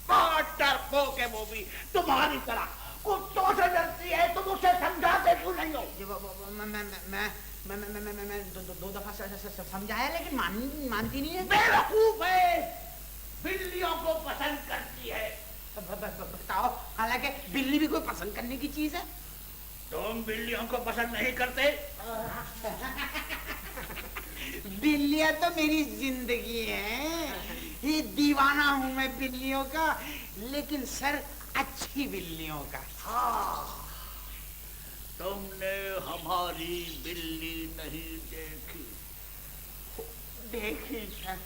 C: बहुत डरपोक है वो भी, तुम्हारी तरह कुत्तों से डरती है। तुम उसे समझाते क्यों नहीं हो?
E: जी, मैं दो दफा समझाया लेकिन मानती नहीं है।
C: बेवकूफ है, बिल्लियों को पसंद करती है।
E: बताओ, हालांकि बिल्ली भी कोई पसंद करने की चीज है।
C: तुम बिल्लियों को पसंद नहीं करते?
E: बिल्लियां तो मेरी जिंदगी है, ये दीवाना हूं मैं बिल्लियों का, लेकिन सर अच्छी बिल्लियों का।
C: हाँ, तुमने हमारी बिल्ली नहीं देखी?
E: देखी सर,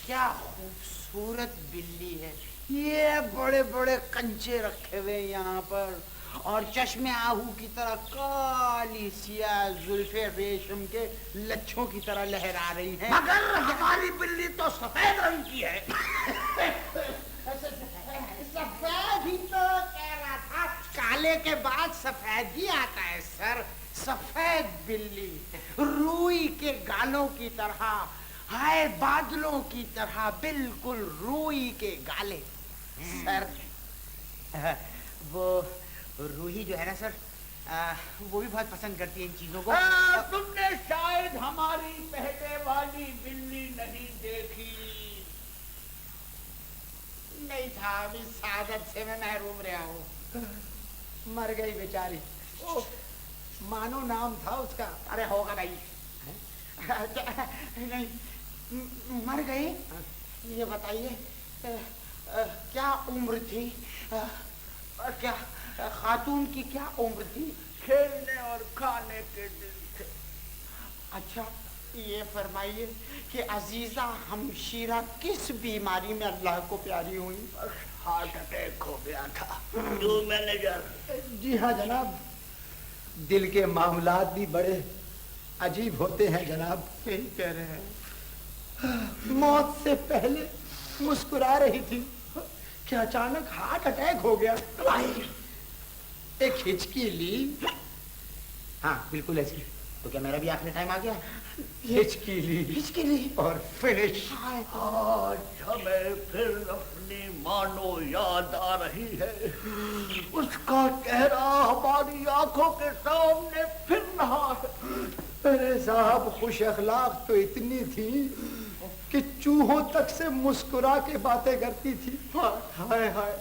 E: क्या खूबसूरत बिल्ली है। ये बड़े बड़े कंचे रखे हुए यहाँ पर, और चश्मे आहू की तरह काली सियाह जुल्फे रेशम के लच्छों की तरह लहरा रही हैं।
C: मगर हमारी बिल्ली तो सफेद रंग की है।
E: सफेद ही तो कह रहा था, काले के बाद सफेद ही आता है सर। सफेद बिल्ली, रूई के गालों की तरह, हाय बादलों की तरह, बिल्कुल रूई के गाले सर। वो रूही जो है ना सर, वो भी बहुत पसंद करती है इन चीजों को।
C: तुमने शायद हमारी पहले वाली बिल्ली नहीं देखी।
E: नहीं था, अभी सादत से मैं महरूम रहा हूँ। मर गई बेचारी। ओ, मानो नाम था उसका। अरे होगा भाई। नहीं, मर गई। ये बताइए क्या उम्र थी, क्या खातून की क्या उम्र थी?
C: खेलने और खाने के दिन थे।
E: अच्छा, ये फरमाइए कि अजीजा हमशीरा किस बीमारी में अल्लाह को प्यारी हुई?
C: हार्ट अटैक हो गया था। जो मैनेजर।
E: जी हाँ जनाब, दिल के मामलात भी बड़े अजीब होते हैं जनाब। सही कह रहे हैं। मौत से पहले मुस्कुरा रही थी कि अचानक हार्ट अटैक हो गया। एक हिचकी ली। हाँ बिल्कुल ऐसी।
A: तो क्या मेरा भी आखिरी टाइम आ गया?
C: हिचकी ली
A: हिचकी ली
C: और फिनिश।
G: आज हमें फिर अपनी मानो याद आ रही है, उसका चेहरा हमारी आंखों के सामने फिर रहा है।
C: अरे साहब, खुश अखलाक तो इतनी थी कि चूहों तक से मुस्कुरा के बातें करती थी।
A: हाय हाय,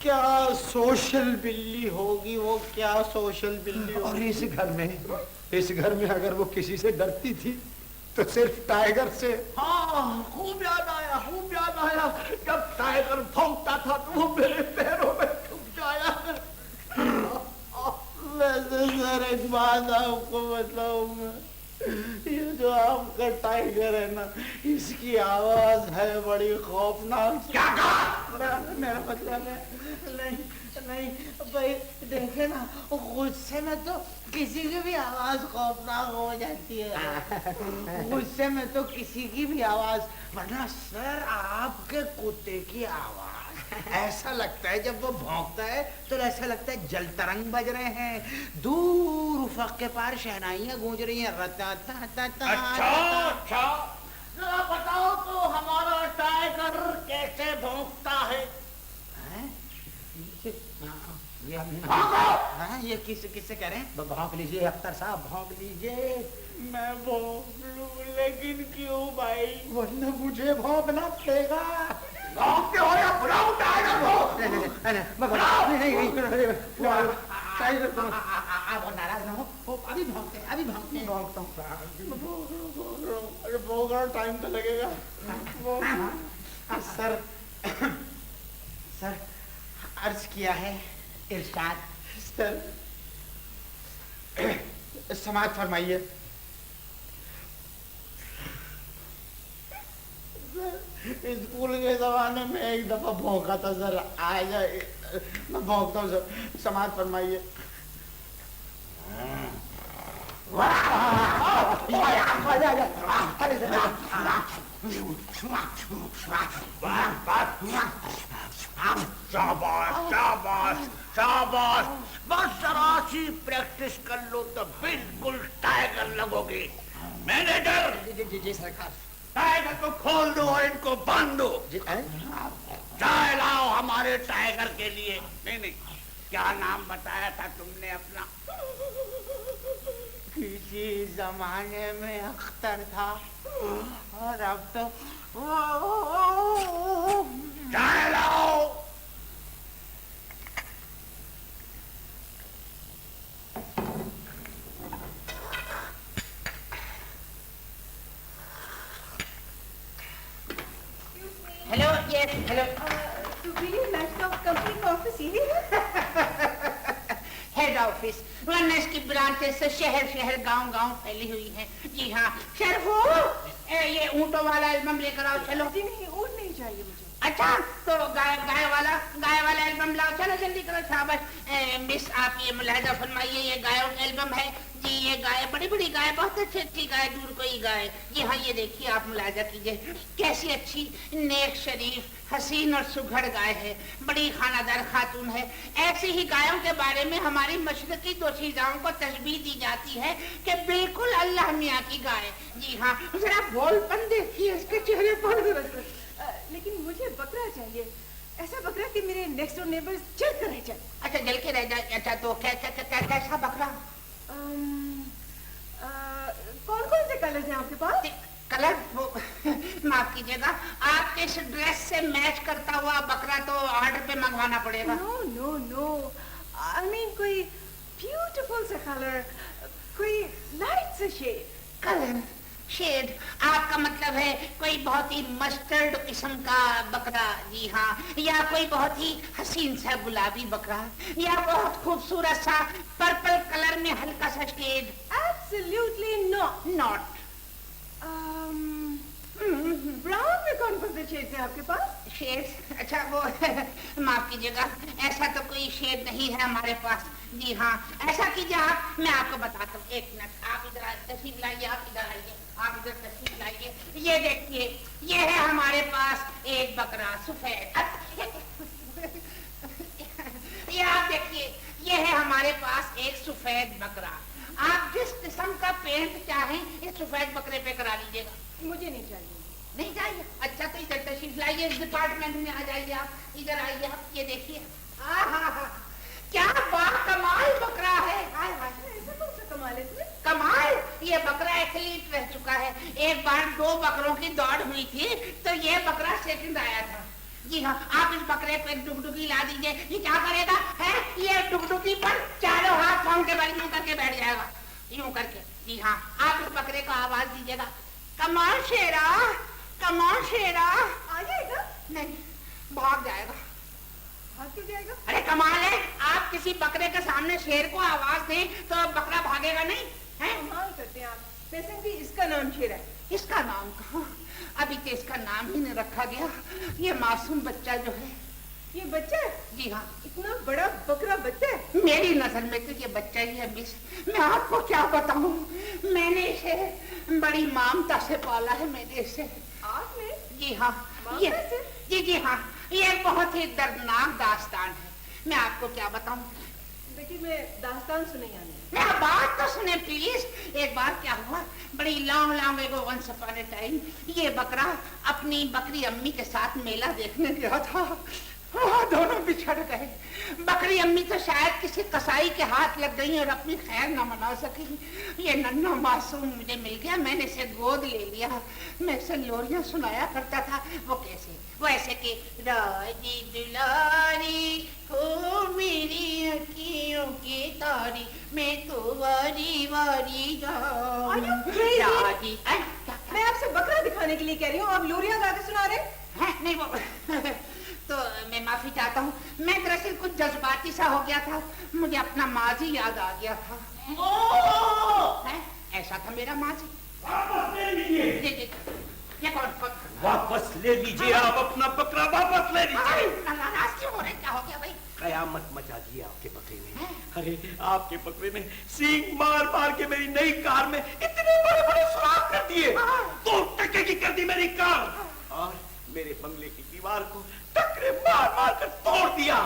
A: क्या सोशल बिल्ली होगी वो, क्या सोशल बिल्ली
C: और
A: होगी।
C: इस घर में अगर वो किसी से डरती थी तो सिर्फ टाइगर से।
G: हाँ, खूब याद आया जब टाइगर भौंकता था तो वो मेरे पैरों में छुप जाया।
A: वैसे सर एक बात आपको बताऊंगा, ये जो आपका टाइगर है ना, इसकी आवाज है बड़ी खौफनाक।
G: क्या कहा?
A: मेरा मतलब है, नहीं नहीं भाई देखे ना, गुस्से में तो किसी की भी आवाज खौफनाक हो जाती है, गुस्से में तो किसी की भी आवाज, वरना सर आपके कुत्ते की आवाज ऐसा लगता है जब वो भौंकता है तो ऐसा लगता है जल तरंग बज रहे हैं, दूर उफक के पार शहनाइयां गूंज रही हैं। रता ता ता ता
G: अच्छा, जरा बताओ तो हमारा टाइगर कैसे भौंकता है?
A: ये किससे कह रहे हैं? भौंक लीजिए अख्तर साहब, भौंक लीजिए। मैं भौंक लूं, लेकिन क्यों भाई?
C: वरना मुझे भौंकना पड़ेगा।
G: भौंकते हो या बुलाओ टाइगर को?
A: आप नाराज ना हो, अभी भौंकते हैं।
C: भौंकता हूँ।
A: अरे भौंकना टाइम तो लगेगा। सर अर्ज किया है इरशाद। सर समाज फरमाइए। स्कूल के जमाने में एक दफा भौंका था सर, आज मैं भौंकता हूँ सर, समाज फरमाइए।
G: शाबाश, बस जरा सी प्रैक्टिस कर लो तो बिल्कुल टाइगर लगोगे। मैनेजर,
A: जी सरकार।
G: टाइगर को खोल दो और इनको बांध दो। चाय लाओ हमारे टाइगर के लिए। नहीं, क्या नाम बताया था तुमने अपना?
A: किसी जमाने में अख्तर था और अब तो
G: चाय लाओ।
A: Hello, yes hello.
B: तो really लैपटॉप कंपनी का ऑफिस यही है?
E: हेड ऑफिस, वरना इसकी ब्रांचेस से शहर शहर गांव गांव फैली हुई हैं। जी हाँ शरफू, ये ऊँटों वाला एल्बम लेकर आओ। चलो।
B: जी नहीं, ऊँट नहीं चाहिए मुझे।
E: अच्छा, तो गाय वाला एल्बम लाओ। चलो जल्दी करो। शाबाश मिस, आप ये मुलाहिजा फरमाइए, ये गायों का एल्बम है जी। ये गाय बड़ी बड़ी गाय, बहुत अच्छी गाय, दूर कोई गाय। जी हाँ, ये देखिए, आप मुलाहिजा कीजिए कैसी अच्छी नेक शरीफ हसीन और सुघड़ गाय है, बड़ी खानादार खातून है। ऐसी ही गायों के बारे में हमारी मशरकी दोशीजाओं को तशबीह दी जाती है कि बिल्कुल अल्लाह मियाँ की गाय। जी हाँ, जरा बोलपन देखिए इसके चेहरे पर।
B: लेकिन मुझे बकरा चाहिए, ऐसा बकरा कि मेरे नेक्स्ट डोर नेबर्स जल कर रह जाए।
E: अच्छा, जल के रह जाए। अच्छा, तो कैसा बकरा?
B: कौन कौन से कलर्स हैं आपके पास?
E: कलर वो माफ कीजिएगा, आपके इस ड्रेस से मैच करता हुआ बकरा तो ऑर्डर पे मंगवाना पड़ेगा।
B: नो, आई मीन कोई ब्यूटीफुल सा कलर, कोई लाइट सा शेड।
E: कलर शेड, आपका मतलब है कोई बहुत ही मस्टर्ड किस्म का बकरा? जी हाँ, या कोई बहुत ही हसीन सा गुलाबी बकरा, या बहुत खूबसूरत सा पर्पल कलर में हल्का सा शेड?
B: Absolutely not. ब्राउन में कौन कौन से शेड्स हैं आपके पास?
E: शेड? अच्छा, वो माफ कीजिएगा, ऐसा तो कोई शेड नहीं है हमारे पास। जी हाँ, ऐसा कीजिए आप, मैं आपको बताता हूँ। एक मिनट, आप इधर तशरीफ लाइए, आप इधर आइए, आप इधर तशरीफ लाइए। ये देखिए, ये है हमारे पास एक बकरा सफेद। ये आप देखिए, ये है हमारे पास एक सफेद बकरा। आप जिस किस्म का पेंट चाहें इस सफेद बकरे पे करा लीजिएगा।
B: मुझे नहीं चाहिए।
E: नहीं चाहिए? अच्छा तो इधर तशरीफ लाइए, इस डिपार्टमेंट में आ जाइए आप, इधर आइए आप, ये देखिए। क्या बाकमाल बकरा है। हाय हाय,
B: ऐसा कौन सा कमाल है इसमें?
E: कमाल, ये बकरा एथलीट रह चुका है। एक बार 2 बकरों की दौड़ हुई थी तो ये बकरा सेकंड आया था। जी हाँ, आप इस बकरे पे डुगडुगी ला दीजिए, ये क्या करेगा है, ये डुगडुगी पर चारों हाथ पाँव के बल यूं करके बैठ जाएगा, यूं करके। जी हाँ, आप इस बकरे को आवाज दीजिएगा, कमाल शेरा, कमाल शेरा।
B: आ जाएगा?
E: नहीं, भाग जाएगा।
B: भाग क्यों जाएगा?
E: अरे कमाल है, आप किसी बकरे के सामने शेर को आवाज दें तो बकरा भागेगा नहीं है?
B: कमाल करते हैं आप। वैसे भी इसका नाम शेर है।
E: इसका नाम कहाँ, अभी तो इसका नाम ही नहीं रखा गया। ये मासूम बच्चा जो है,
B: ये बच्चा है?
E: जी हाँ,
B: इतना बड़ा बकरा बच्चा है?
E: मेरी नजर में तो ये बच्चा ही है मिस। मैं आपको क्या बताऊं, मैंने इसे बड़ी ममता से पाला है। मैंने इसे,
B: आपने?
E: जी हाँ, ये
B: ममता से?
E: जी हाँ, ये बहुत ही दर्दनाक दास्तान है। मैं आपको क्या बताऊं।
B: बेटी मैं दास्तान सुने आने।
E: मेरा बात तो सुने प्लीज। एक बार क्या हुआ, बड़ी long long ago once upon a time, ये बकरा अपनी बकरी अम्मी के साथ मेला देखने गया था। दोनों बिछड़ गए। बकरी अम्मी तो शायद किसी कसाई के हाथ लग गई और अपनी खैर न मना सकी। ये नन्हा मासूम मुझे मिल गया, मैंने इसे गोद ले लिया। मैं इसे लोरियां सुनाया करता था। वो कैसे, वो ऐसे कि राजी दुलारी हो मेरी अखियों की तारी, मैं तो वारी वारी जाऊं।
B: Are you crazy?
E: राजी,
B: मैं आपसे बकरा दिखाने के लिए कह रही हूँ, आप लोरियां गा के सुना रहे हैं?
E: नहीं वो तो मैं माफी चाहता हूँ, मैं दरअसल कुछ जज्बाती सा हो गया था, मुझे अपना माजी याद आ गया था। है? ऐसा था मेरा माजी।
G: वापस ले लीजिए,
E: ये कौन
G: वापस ले लीजिए, आप अपना बकरा वापस ले लीजिए।
E: नाराज क्यों हो रहे, क्या हो गया भाई?
G: कयामत मचा दी आपके बकरे ने। अरे आपके बकरे ने सींग मार मार के मेरी नई कार में इतने बड़े बड़े सुराख कर दिए, 2 टके की कर दी मेरी कार, और मेरे बंगले की दीवार को टकरे मार मार कर तोड़ दिया।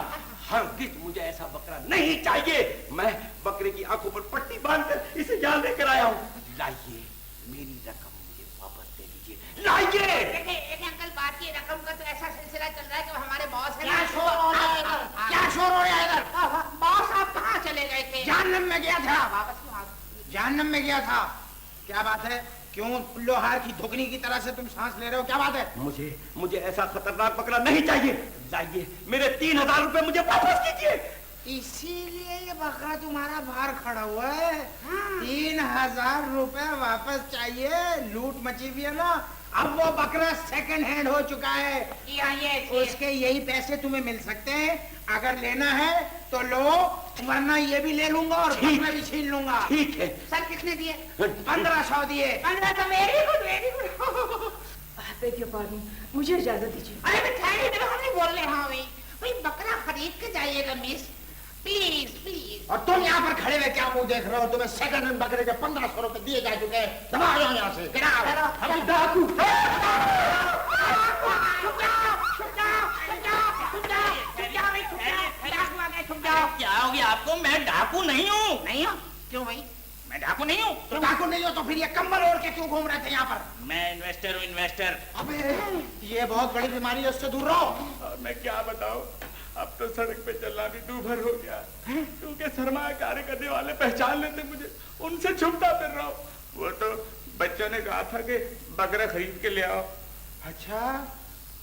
G: हरगिज मुझे ऐसा बकरा नहीं चाहिए। मैं बकरे की आंखों पर पट्टी बांधकर इसे यहाँ लेकर आया हूँ। लाइए, मेरी रकम मुझे वापस दे दीजिए, लाइए।
E: देखिए अंकल, बात की रकम का तो ऐसा सिलसिला चल रहा है कि हमारे बॉस है।
A: क्या शोर हो रहा है इधर? क्या शोर हो रहा है इधर?
E: बॉस आप कहाँ चले गए थे?
A: जहन्नम में गया था।
E: वापस क्यों आ गए?
A: जहन्नम में गया था। क्या बात है, क्यों लोहार की धुकनी की तरह से तुम सांस ले रहे हो, क्या बात है?
G: मुझे ऐसा खतरनाक बकरा नहीं चाहिए। लाइए, मेरे 3000 रुपए मुझे वापस कीजिए।
A: इसीलिए ये बकरा तुम्हारा बाहर खड़ा हुआ है। 3000 रुपए वापस चाहिए, लूट मची हुई है ना। अब वो बकरा सेकंड हैंड हो चुका है, उसके यही पैसे तुम्हें मिल सकते हैं। अगर लेना है तो लो, वरना ये भी ले लूंगा और बकरा भी छीन लूंगा।
G: ठीक है।
E: सर कितने दिए?
A: 1500 दिए।
E: 15 तो वेरी गुड, वेरी गुड।
B: बेटी पानी, मुझे इजाजत दीजिए।
E: अरे मिठाई हम नहीं बोल रहे। हाँ भाई बकरा खरीद के जाइएगा मिस, प्लीज प्लीज।
A: और तुम यहाँ पर खड़े हुए क्या मुंह देख रहे हो? तुम्हें सेकंड हैंड बकरे के 1500 रुपए दिए जा चुके हैं। दबा जाओ यहाँ से, get out।
G: हम डाकू।
D: क्या हो गया आपको? मैं डाकू नहीं हूँ।
E: नहीं हो? क्यों भाई?
D: मैं डाकू नहीं हूँ।
A: तो डाकू नहीं हो तो फिर ये कंबल ओढ़ के क्यों घूम रहे थे यहाँ पर?
D: मैं इन्वेस्टर हूँ, इन्वेस्टर।
A: अबे ये बहुत बड़ी बीमारी है, उससे दूर रहो।
G: और मैं क्या बताऊं, अब तो सड़क पे चलना भी दूभर हो गया, क्योंकि सरमायाकारी करने वाले पहचान लेते मुझे, उनसे छुपता फिर रहा हूं। वो तो बच्चों ने कहा था कि बकरा खरीद के ले आओ।
A: अच्छा,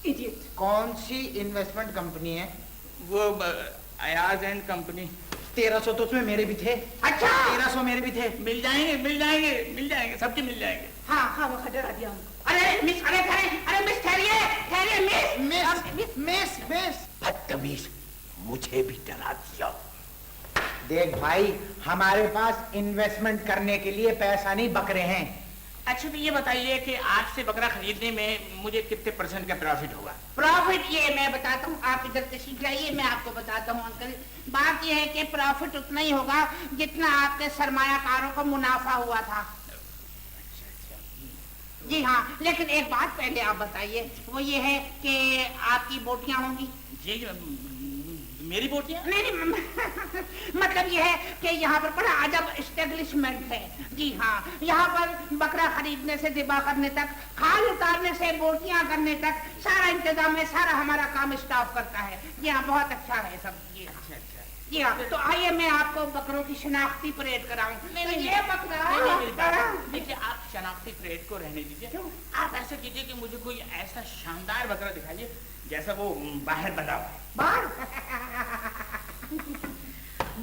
B: इडियट।
A: कौन सी इन्वेस्टमेंट कंपनी है?
D: वो अयाज एंड कंपनी।
A: 1300 तो उसमें मेरे भी थे।
E: अच्छा
A: 1300 मेरे भी थे।
D: मिल जाएंगे, मिल जाएंगे, मिल जाएंगे, सबके मिल जाएंगे।
E: हाँ
B: हाँ वो खटर आ दिया हमको।
E: अरे मिस, अरे मिस ठहरिए, ठहरिए मिस।
A: मिस मिस मिस
G: बदतमीज, मुझे भी डरा दिया।
A: देख भाई, हमारे पास इन्वेस्टमेंट करने के लिए पैसा नहीं, बकरे हैं।
D: अच्छा तो ये बताइए कि आज से बकरा खरीदने में मुझे कितने % का प्रॉफिट होगा?
E: प्रॉफिट ये मैं बताता हूँ, आप इधर तशरीफ लाइए, मैं आपको बताता हूँ अंकल। बात ये है कि प्रॉफिट उतना ही होगा जितना आपके सरमायाकारों को मुनाफा हुआ था। जी हाँ, लेकिन एक बात पहले आप बताइए, वो ये है कि आपकी बोटियां होंगी?
D: जी
G: मेरी बोटियां?
E: नहीं, मतलब ये है कि यहाँ पर बड़ा अजब एस्टेब्लिशमेंट है। जी हाँ, यहाँ पर बकरा खरीदने से दिबा करने तक, खाल उतारने से बोटियां करने तक सारा इंतजाम है, सारा हमारा काम स्टाफ करता है। जी हाँ, बहुत अच्छा है सब। जी हाँ, जी हाँ, तो आइए मैं आपको बकरों की शनाख्ती परेड कराऊं। तो ये बकरा,
G: देखिए आप शनाख्ती परेड को रहने दीजिए, आप ऐसा कीजिए कि मुझे कोई ऐसा शानदार बकरा दिखाइए जैसा वो बाहर बना हुआ है।
E: बाहर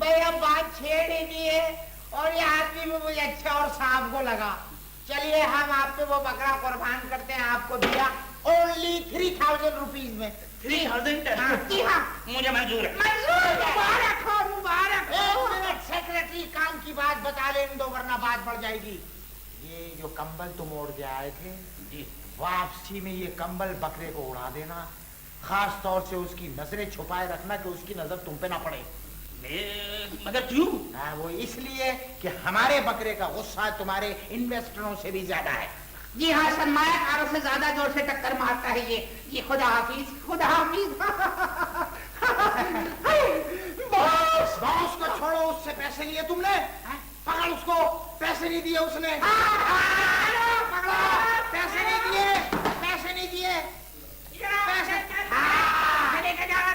A: भैया बात छेड़ ही नहीं है और ये आदमी में मुझे अच्छा और सांप को लगा। चलिए हम आप पे वो बकरा कुर्बान करते हैं, आपको दिया ओनली 3000 रुपीज में।
G: 3000?
E: जी हाँ,
G: मुझे मंजूर है।
E: मंजूर। मुबारक हो, मुबारक हो।
A: एक मिनट सेक्रेटरी, काम की बात बता लेने दो वरना बात बढ़ जाएगी। ये जो कंबल तुम ओढ़ के आए थे
G: जी,
A: वापसी में ये कंबल बकरे को उड़ा देना, खास तौर से उसकी नजरें छुपाए रखना कि उसकी नजर तुम पे ना पड़े।
G: मगर क्यों?
A: वो इसलिए कि हमारे बकरे का गुस्सा तुम्हारे इन्वेस्टरों से भी ज्यादा है।
E: जी हाँ, सरमायाकारों से ज्यादा जोर से टक्कर मारता है ये। खुदा हाफिज, खुदा हाफिज।
A: बॉस, बॉस को छोड़ो, उससे पैसे लिए तुमने? पकड़ उसको, पैसे नहीं दिए उसने। पकड़ो, पैसे नहीं दिए, पैसे नहीं दिए, पैसे।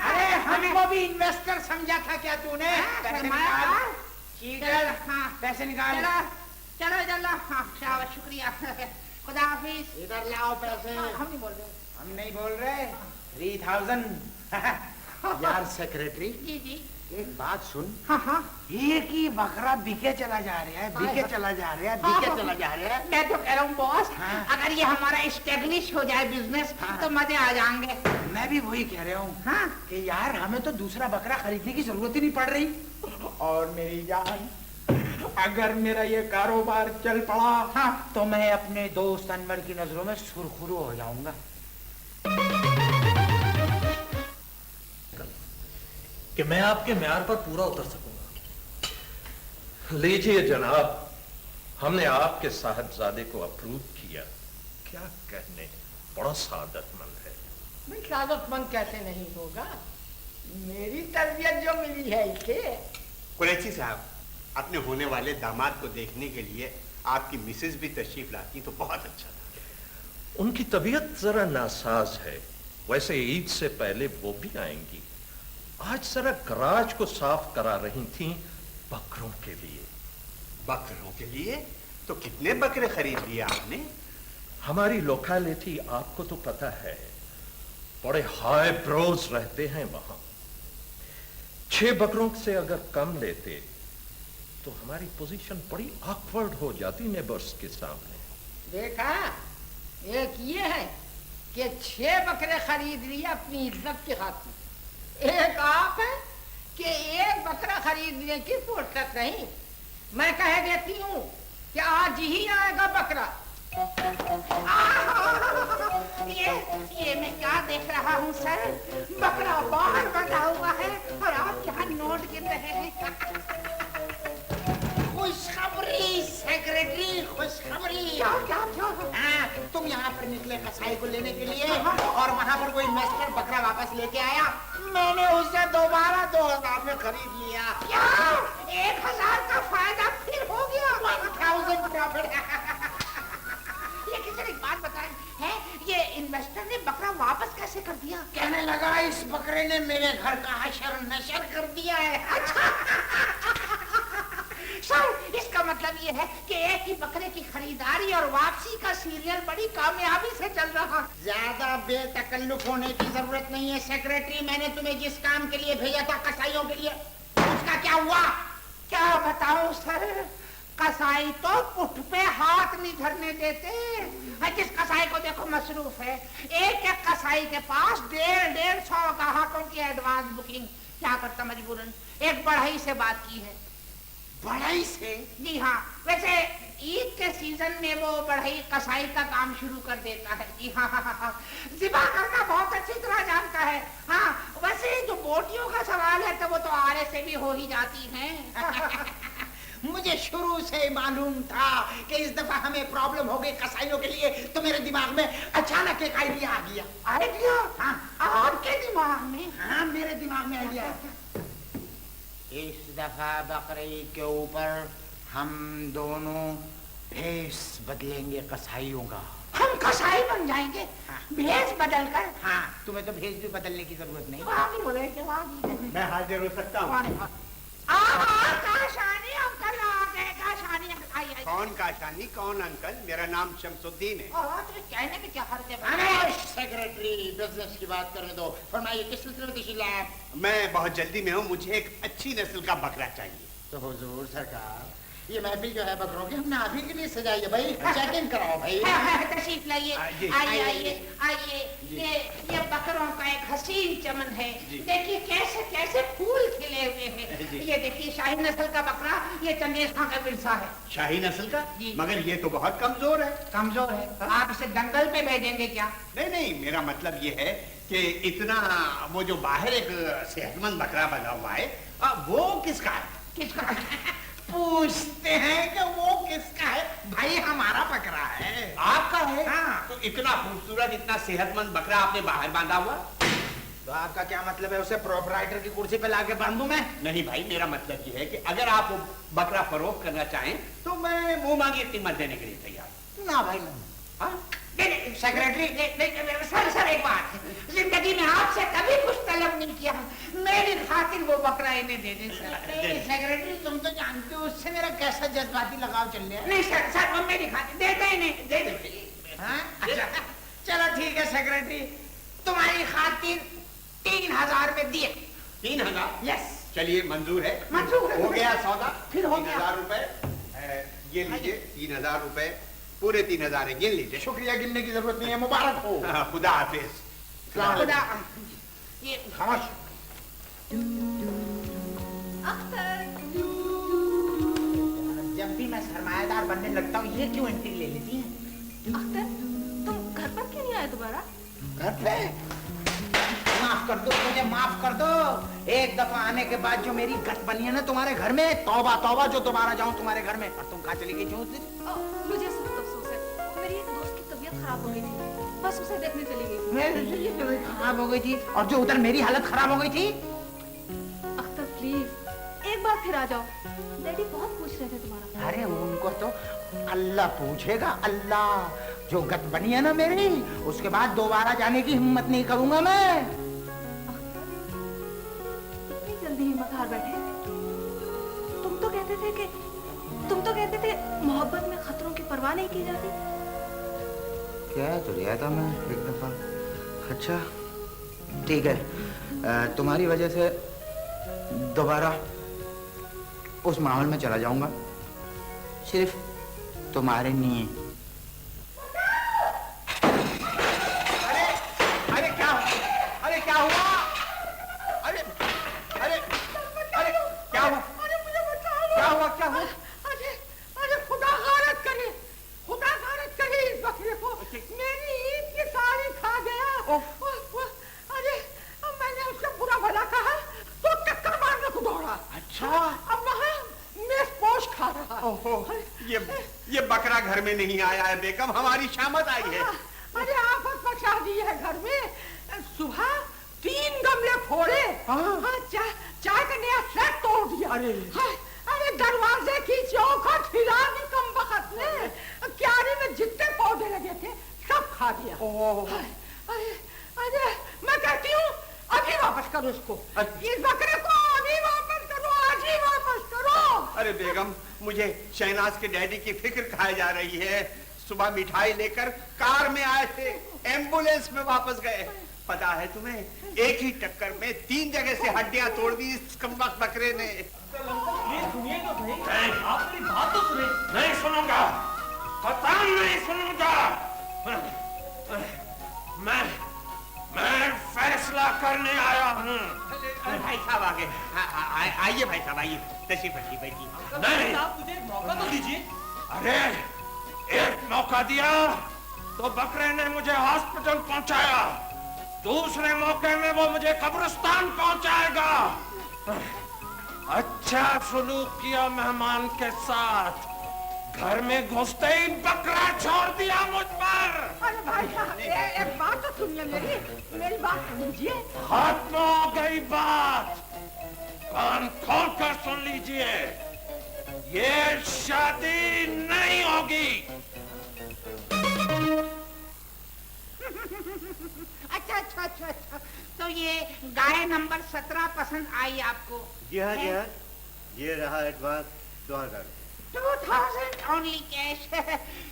A: अरे हमको भी इन्वेस्टर समझा था क्या तूने? पैसे निकाल, चीटर, पैसे निकाल।
E: चलो चलो, हाँ शाबाश, शुक्रिया। खुदा हाफिज।
A: इधर लाओ पैसे।
E: हम नहीं बोल रहे।
A: हम नहीं बोल रहे। 3000। यार सेक्रेटरी,
E: जी जी,
A: एक बात सुन।
E: हाँ हाँ,
A: एक ही बकरा बिके चला जा रहा है, बिके चला जा रहा है, बिके चला जा रहा है।
E: मैं तो कह रहा हूँ बॉस,
A: हाँ।
E: अगर ये हमारा एस्टेब्लिश हो जाए बिजनेस, तो मजे आ जाएंगे।
A: मैं भी वही कह रहा हूँ
E: हाँ,
A: कि यार हमें तो दूसरा बकरा खरीदने की जरूरत ही नहीं पड़ रही। और मेरी जान, अगर मेरा ये कारोबार चल पड़ा, हाँ, तो मैं अपने दोस्त अनवर की नजरों में सुरखुरू हो जाऊंगा।
D: कि मैं आपके म्यार पर पूरा उतर सकूंगा।
H: लीजिए जनाब, हमने आपके साहबजादे को अप्रूव किया। क्या कहने, बड़ा सादतमंद है।
I: मैं सादतमंद कैसे नहीं होगा, मेरी तरबियत जो मिली है इसे।
F: कुरैशी साहब, अपने होने वाले दामाद को देखने के लिए आपकी मिसेज भी तशरीफ लाती तो बहुत अच्छा था।
H: उनकी तबीयत जरा नासाज है, वैसे ईद से पहले वो भी आएंगी। आज जरा गराज को साफ करा रही थी बकरों के लिए।
F: बकरों के लिए? तो कितने बकरे खरीद लिए आपने?
H: हमारी लोकेलिटी आपको तो पता है, बड़े हाई ब्रोज रहते हैं वहां। 6 बकरों से अगर कम लेते तो हमारी पोजीशन बड़ी ऑकवर्ड हो जाती नेबर्स के सामने।
I: देखा, एक ये है कि 6 बकरे खरीद लिए अपनी इज्जत की खातिर, एक आप है कि एक बकरा खरीदने की फुर्सत नहीं। मैं कह देती हूँ कि आज ही आएगा बकरा।
E: ये मैं क्या देख रहा हूँ सर, बकरा बाहर बंधा हुआ है और आप यहाँ नोट गिन रहे हैं। खुशखबरी सेक्रेटरी, खुशखबरी। क्या? हाँ, तुम यहाँ पर निकले कसाई को लेने के लिए और वहाँ पर कोई इन्वेस्टर बकरा वापस लेके आया, मैंने उसे दोबारा 2000 में खरीद लिया। क्या? 1000 का फायदा फिर हो गया? 1000 प्रॉफिट। लेकिन सर एक बात बताएं, है ये इन्वेस्टर ने बकरा वापस कैसे कर दिया? कहने लगा इस बकरे ने मेरे घर का हशर नशर कर दिया है। अच्छा सर, इसका मतलब ये है कि एक ही बकरे की खरीदारी और वापसी का सीरियल बड़ी कामयाबी से चल रहा। ज्यादा बेतकल्लुफ होने की जरूरत नहीं है सेक्रेटरी। मैंने तुम्हें जिस काम के लिए भेजा था कसाईयों के लिए, उसका क्या हुआ? क्या बताऊं सर, कसाई तो पुठ पे हाथ नहीं धरने देते। जिस कसाई को देखो मसरूफ है, एक कसाई के पास 150 ग्राहकों की एडवांस बुकिंग। क्या करता मजबूरन एक बढ़ई से बात की है। बढ़ई से? जी हाँ, वैसे ईद के सीजन में वो बढ़ई कसाई का काम शुरू कर देता है। जी हाँ, ज़िबा करना बहुत अच्छी तरह जानता है। हाँ, वैसे जो बोटियों का सवाल है तो वो तो आरे से भी हो ही जाती हैं। मुझे शुरू से मालूम था कि इस दफा हमें प्रॉब्लम हो गई कसाईयों के लिए, तो मेरे दिमाग में अचानक एक आइडिया आ गया। आइडिया? हाँ, आपके दिमाग में? हाँ, मेरे दिमाग में आइडिया।
A: इस दफा बकरीद के ऊपर हम दोनों भेष बदलेंगे कसाईयों का।
E: हम कसाई बन जाएंगे भेष बदल कर।
A: हाँ, तुम्हें तो भेष भी बदलने की जरूरत नहीं।
E: वाह बोले कि वाह।
F: मैं हाजिर हो सकता हूँ?
E: काशानी अंकल आ गए। काशानी अंकल आई आई।
F: कौन काशानी, कौन अंकल? मेरा नाम शमसुद्दीन है।
E: तो कहने में क्या हर्ज है?
A: सेक्रेटरी, बिजनेस की बात करने दो। फरमाइए किस सिलसिले में तशरीफ लाए आप?
F: मैं बहुत जल्दी में हूँ, मुझे एक अच्छी नस्ल का बकरा चाहिए।
A: तो हुजूर सरकार, ये महफिल जो है बकरों की हमने आप ही के लिए सजाई है भाई। चेकिंग कराओ भाई।
E: तशरीफ लाइए।
F: आइए,
E: आइए आइए आइए। ये बकरों का एक हसीन चमन है। देखिए कैसे कैसे फूल खिले हुए हैं। ये देखिए शाही नस्ल का बकरा, ये चंगेज खां का विरसा है।
F: शाही नस्ल का?
E: जी।
F: मगर ये तो बहुत कमजोर है।
E: कमजोर है, आप इसे दंगल पे भेजेंगे क्या?
F: नहीं नहीं, मेरा मतलब ये है कि इतना वो जो बाहर एक सेहतमंद बकरा बना हुआ है, वो किसका है?
E: किसका?
A: पूछते हैं कि वो किसका है? भाई हमारा बकरा है।
F: आपका है?
A: हाँ।
F: तो इतना खूबसूरत, इतना सेहतमंद बकरा आपने बाहर बांधा हुआ?
A: तो आपका क्या मतलब है, उसे प्रोपराइटर की कुर्सी पे लाके बांधूं मैं?
F: नहीं भाई, मेरा मतलब ये है कि अगर आप वो बकरा फरोख्त करना चाहें तो मैं मुंह मांगी कीमत देने के लिए तैयार हूं।
A: ना भाई ना।
F: हाँ?
E: नहीं, सेक्रेटरी सर एक बात है। जिंदगी में आपसे कभी कुछ तलब नहीं किया, मेरी खातिर वो बकरा इन्हें दे दे सर।
A: सेक्रेटरी, तुम तो जानते हो उससे मेरा कैसा जज्बाती लगाव चल रहा है।
E: नहीं सर वो मेरी खातिर देते ही नहीं, दे दे।
A: हाँ? अच्छा, चलो ठीक है सेक्रेटरी, तुम्हारी खातिर 3000 में दिए।
F: 3000?
A: यस।
F: चलिए, मंजूर है।
E: मंजूर है।
F: हो गया सौदा।
E: फिर हो गया।
F: 3000 रुपए ये लीजिए। 3000 रुपए पूरे 3000 है, गिन लीजिए।
A: शुक्रिया, गिनने की जरूरत नहीं है, मुबारक हो।
F: खुदा हाफिज।
E: खुदा ये
A: खामोश।
B: अख्तर,
A: जब भी मैं सरमायादार बनने लगता हूँ ये क्यों एंट्री ले लेती हैं?
B: अख्तर, तुम घर पर क्यों नहीं आए दोबारा?
A: घर पे? माफ कर दो, मुझे माफ कर दो। एक दफा आने के बाद जो मेरी गत बनी है ना तुम्हारे घर में, तौबा तौबा जो दोबारा जाऊं तुम्हारे घर में। और तुम कहाँ चली गई थी उस दिन?
B: मुझे सिर्फ अफसोस है, मेरी एक दोस्त की तबीयत खराब हो गई थी, बस उसे देखने चली गई थी।
A: मेरी तबीयत खराब हो गई थी और जो उधर मेरी हालत खराब हो गई थी।
B: अख्तर प्लीज एक बार फिर आ जाओ, डैडी बहुत पूछ रहे थे तुम्हारा।
A: अरे उनको तो अल्लाह पूछेगा, अल्लाह। जो गत बनी है ना मेरी, उसके बाद दोबारा जाने की हिम्मत नहीं करूंगा मैं।
B: इतनी जल्दी हिम्मत हार बैठे? तुम तो कहते थे मोहब्बत में खतरों की परवाह नहीं की जाती।
A: क्या तो लिया था मैं एक दफा। अच्छा ठीक है, तुम्हारी वजह से दोबारा उस माहौल में चला जाऊंगा, सिर्फ तुम्हारे लिए।
F: अरे क्या हुआ? अरे अरे अरे क्या हुआ? क्या हुआ?
E: अरे खुदा गारत करे इस बकरे को। मेरी ईद की साड़ी खा गया। अरे मैंने उससे बुरा भला कहा तो टक्कर मारने को दौड़ा।
F: अच्छा।
E: अब वहाँ मेज़पोश खा रहा।
F: ओहो, ये बकरा घर में नहीं आया है बेगम, हमारी शामत आई है।
E: अरे आफत मचा दी है घर में। सुबह 3 गमले फोड़े। हाँ, चाय का नया सेट तोड़ दिया। अरे दरवाजे की चौखट हिला दी कमबख्त ने। क्यारी में जितने पौधे लगे थे सब खा दिया। अरे मैं कहती हूँ अभी वापस करो इसको। इस बकरे को अभी वापस करो, आज ही वापस करो।
F: अरे बेगम, मुझे शहनाज के डैडी की फिक्र खाई जा रही है। सुबह मिठाई लेकर कार में आए थे, एम्बुलेंस में वापस गए। पता है तुम्हें, एक ही टक्कर में 3 जगह से हड्डियां तोड़ दी इस कमबख्त बकरे ने।
G: सुनिए तो सही, आप मेरी बात तो सुने। नहीं सुनूंगा, कतई नहीं सुनूंगा। मैं फैसला करने आया हूँ।
F: भाई साहब आ गए। आइए भाई साहब, आइए, तशरीफ रखिए, बैठिए।
G: नहीं, आप मुझे एक मौका तो दीजिए। अरे एक मौका दिया तो बकरे ने मुझे हॉस्पिटल पहुंचाया, दूसरे मौके में वो मुझे कब्रिस्तान पहुंचाएगा। अच्छा सलूक किया मेहमान के साथ,
H: घर में घुसते ही बकरा छोड़ दिया मुझ पर।
E: अरे भाई साहब, एक बात तो सुनिए मेरी बात सुनिए।
H: खत्म हो गई बात, कान खोल कर सुन लीजिए, ये शादी नहीं होगी।
E: अच्छा, तो ये गाय नंबर 17 पसंद आई आपको?
J: जी हाँ, ये रहा एडवांस 2000।
E: 2000 only cash.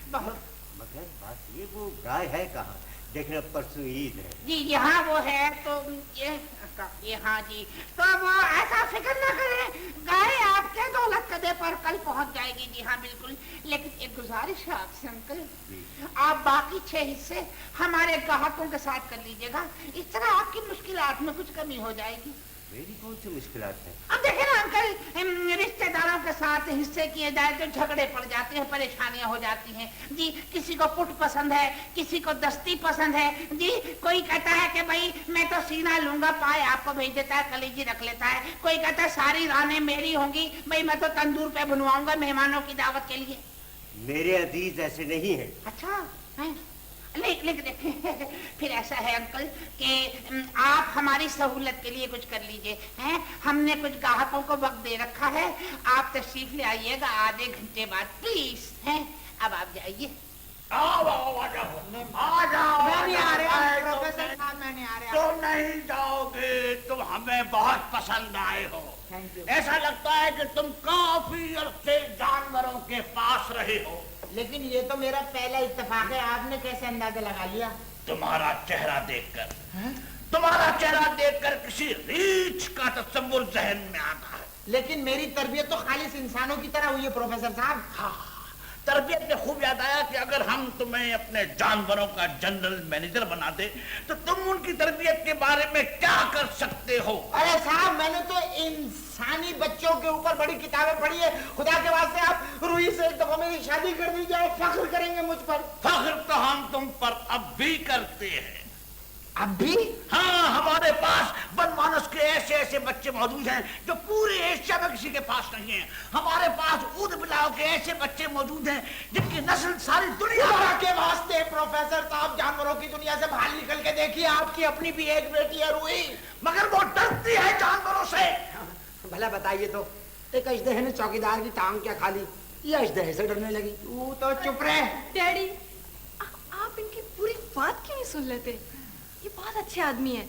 E: बहुत।
J: मगर बात ये, वो गाय है कहाँ? देखना परसों ईद है।
E: जी यहाँ वो है, तो ये हाँ जी, तो वो ऐसा फिक्र न करें, गाय आपके दौलत कदे पर कल पहुंच जाएगी। जी हाँ बिल्कुल, लेकिन एक गुजारिश है आपसे अंकल, आप बाकी 6 हिस्से हमारे ग्राहकों के साथ कर लीजिएगा, इस तरह आपकी मुश्किलात में कुछ कमी हो जाएगी।
J: मेरी कौन सी मुश्किलात है?
E: अब देखे ना अंकल, रिश्तेदारों के साथ हिस्से किए जाए तो झगड़े पड़ जाते हैं, परेशानियां हो जाती हैं जी। किसी को पुट पसंद है, किसी को दस्ती पसंद है जी। कोई कहता है कि भाई मैं तो सीना लूंगा, पाए आपको भेज देता है, कलेजी रख लेता है। कोई कहता है सारी रानें मेरी होंगी, भाई मैं तो तंदूर पे बनवाऊंगा मेहमानों की दावत के लिए।
J: मेरे अजीज ऐसे नहीं है।
E: अच्छा है? लेकिन फिर ऐसा है अंकल कि आप हमारी सहूलत के लिए कुछ कर लीजिए हैं। हमने कुछ ग्राहकों को वक्त दे रखा है, आप तशरीफ ले आइएगा आधे घंटे बाद प्लीज हैं। अब आप जाइए।
C: आओ आ जाओ।
A: मैं नहीं आ रहा प्रोफेसर साहब, मैं नहीं आ रहा।
C: तुम नहीं जाओगे, तुम हमें बहुत पसंद आए हो।
A: Thank you.
C: ऐसा लगता है कि तुम काफी अरसे जानवरों के पास रहे हो।
A: लेकिन ये तो मेरा पहला इत्तेफाक है, आपने कैसे अंदाजा लगा लिया?
C: तुम्हारा चेहरा देखकर किसी रीछ का तस्वुर जहन में आता है।
A: लेकिन मेरी तरबियत तो खालिस इंसानों की तरह हुई है प्रोफेसर साहब।
C: हाँ, तरबियत में खूब याद आया कि अगर हम तुम्हें अपने जानवरों का जनरल मैनेजर बना दे तो तुम उनकी तरबियत के बारे में क्या कर सकते हो?
A: अरे साहब, मैंने तो इंसानी बच्चों के ऊपर बड़ी किताबें पढ़ी है। खुदा के वास्ते आप रूही से एक दफा मेरी शादी कर दीजिए, आप फख्र करेंगे मुझ पर।
C: फख्र तो हम तुम पर अब भी करते हैं।
A: अब भी?
C: हाँ, हमारे पास बनमानस के ऐसे बच्चे मौजूद हैं जो पूरे एशिया में किसी के पास नहीं है। हमारे पास ऊद बिलाव के ऐसे बच्चे मौजूद हैं जिनकी नस्ल सारी दुनिया
A: के वास्ते प्रोफेसर साहब, जानवरों की दुनिया से बाहर निकल के देखिए, आपकी अपनी भी एक बेटी है रूही,
C: मगर वो डरती है जानवरों से।
K: भला बताइए तो, एक अजदहे ने चौकीदार की टांग क्या खा ली, ये अजदहे से डरने लगी।
A: तू तो चुप रहे।
B: डैडी, आप इनकी पूरी बात क्यों नहीं सुन लेते? ये बहुत अच्छे आदमी हैं,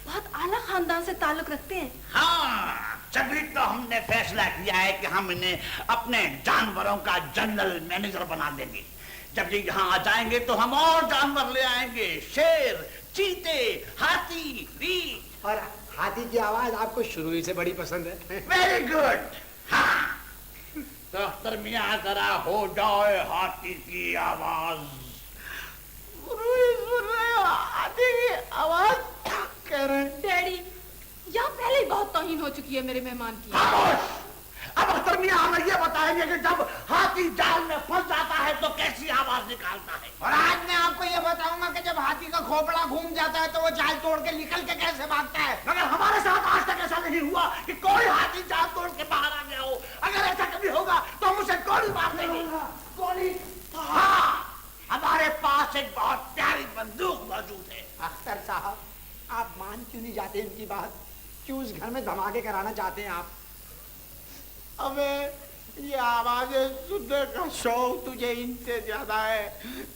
B: बहुत आला खानदान से ताल्लुक रखते हैं।
C: हाँ, तभी तो हमने फैसला किया है कि हम इन्हें अपने जानवरों का जनरल मैनेजर बना देंगे। जब ये यहाँ आ जाएंगे तो हम और जानवर ले आएंगे, शेर, चीते, हाथी, रीछ।
K: और हाथी की आवाज आपको शुरू ही से बड़ी पसंद है।
C: Very good. हाँ, तो अख्तर मियां जरा हो जाए हाथी की आवाज।
A: हाथी की आवाज कह रहे हैं।
B: डैडी, यहाँ पहले ही बहुत तौहीन हो चुकी है मेरे मेहमान की।
C: खामोश! अब अख्तर मियां हमें ये बताएंगे कि जब हाथी जाल में फंस जाता है तो कैसी आवाज निकालता है।
A: और आज मैं आपको ये बताऊंगा कि जब हाथी का खोपड़ा घूम जाता है तो वो जाल तोड़ के निकल के कैसे भागता है।
C: मगर हमारे साथ आज तक ऐसा नहीं हुआ कि कोई हाथी जाल तोड़ के बाहर आ गया हो। अगर ऐसा कभी होगा तो हम उसे गोली मार देंगे। गोली? हाँ, हमारे पास एक बहुत प्यारी बंदूक मौजूद है।
K: अख्तर साहब, आप मान क्यों नहीं जाते इनकी बात? क्यों उस घर में धमाके कराना चाहते हैं आप?
A: अबे, ये आवाजें सुनने का शौक तुझे इनसे ज्यादा है।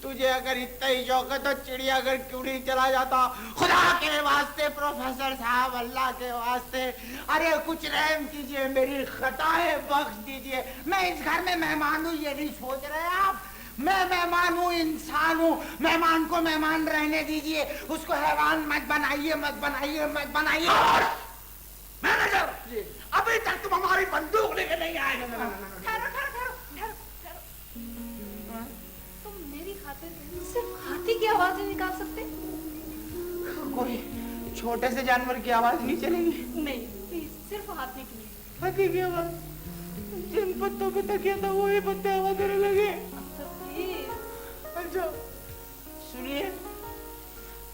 A: तुझे अगर इतना ही शौक है तो चिड़ियाघर क्यों नहीं चला जाता? खुदा के वास्ते प्रोफेसर साहब, अल्लाह के वास्ते, अरे कुछ रहम कीजिए, मेरी खताएं बख्श दीजिए। मैं इस घर में मेहमान हूँ, ये नहीं सोच रहे आप? मैं मेहमान हूँ, इंसान हूँ। मेहमान को मेहमान रहने दीजिए, उसको हैवान मत बनाइए, मत बनाइए, मत बनाइए।
C: मैनेजर, अभी तक तुम हमारी बंदूक लेके नहीं आए।
B: तुम मेरी खातिर सिर्फ हाथी की आवाज नहीं निकाल सकते?
A: कोई छोटे से जानवर की आवाज नहीं चलेगी?
B: नहीं, प्लीज, सिर्फ हाथी की।
A: हाथी की आवाज? जिन पत्तों पे तकिया था वही पत्ते आवाज देने लगे। अच्छा सुनिए,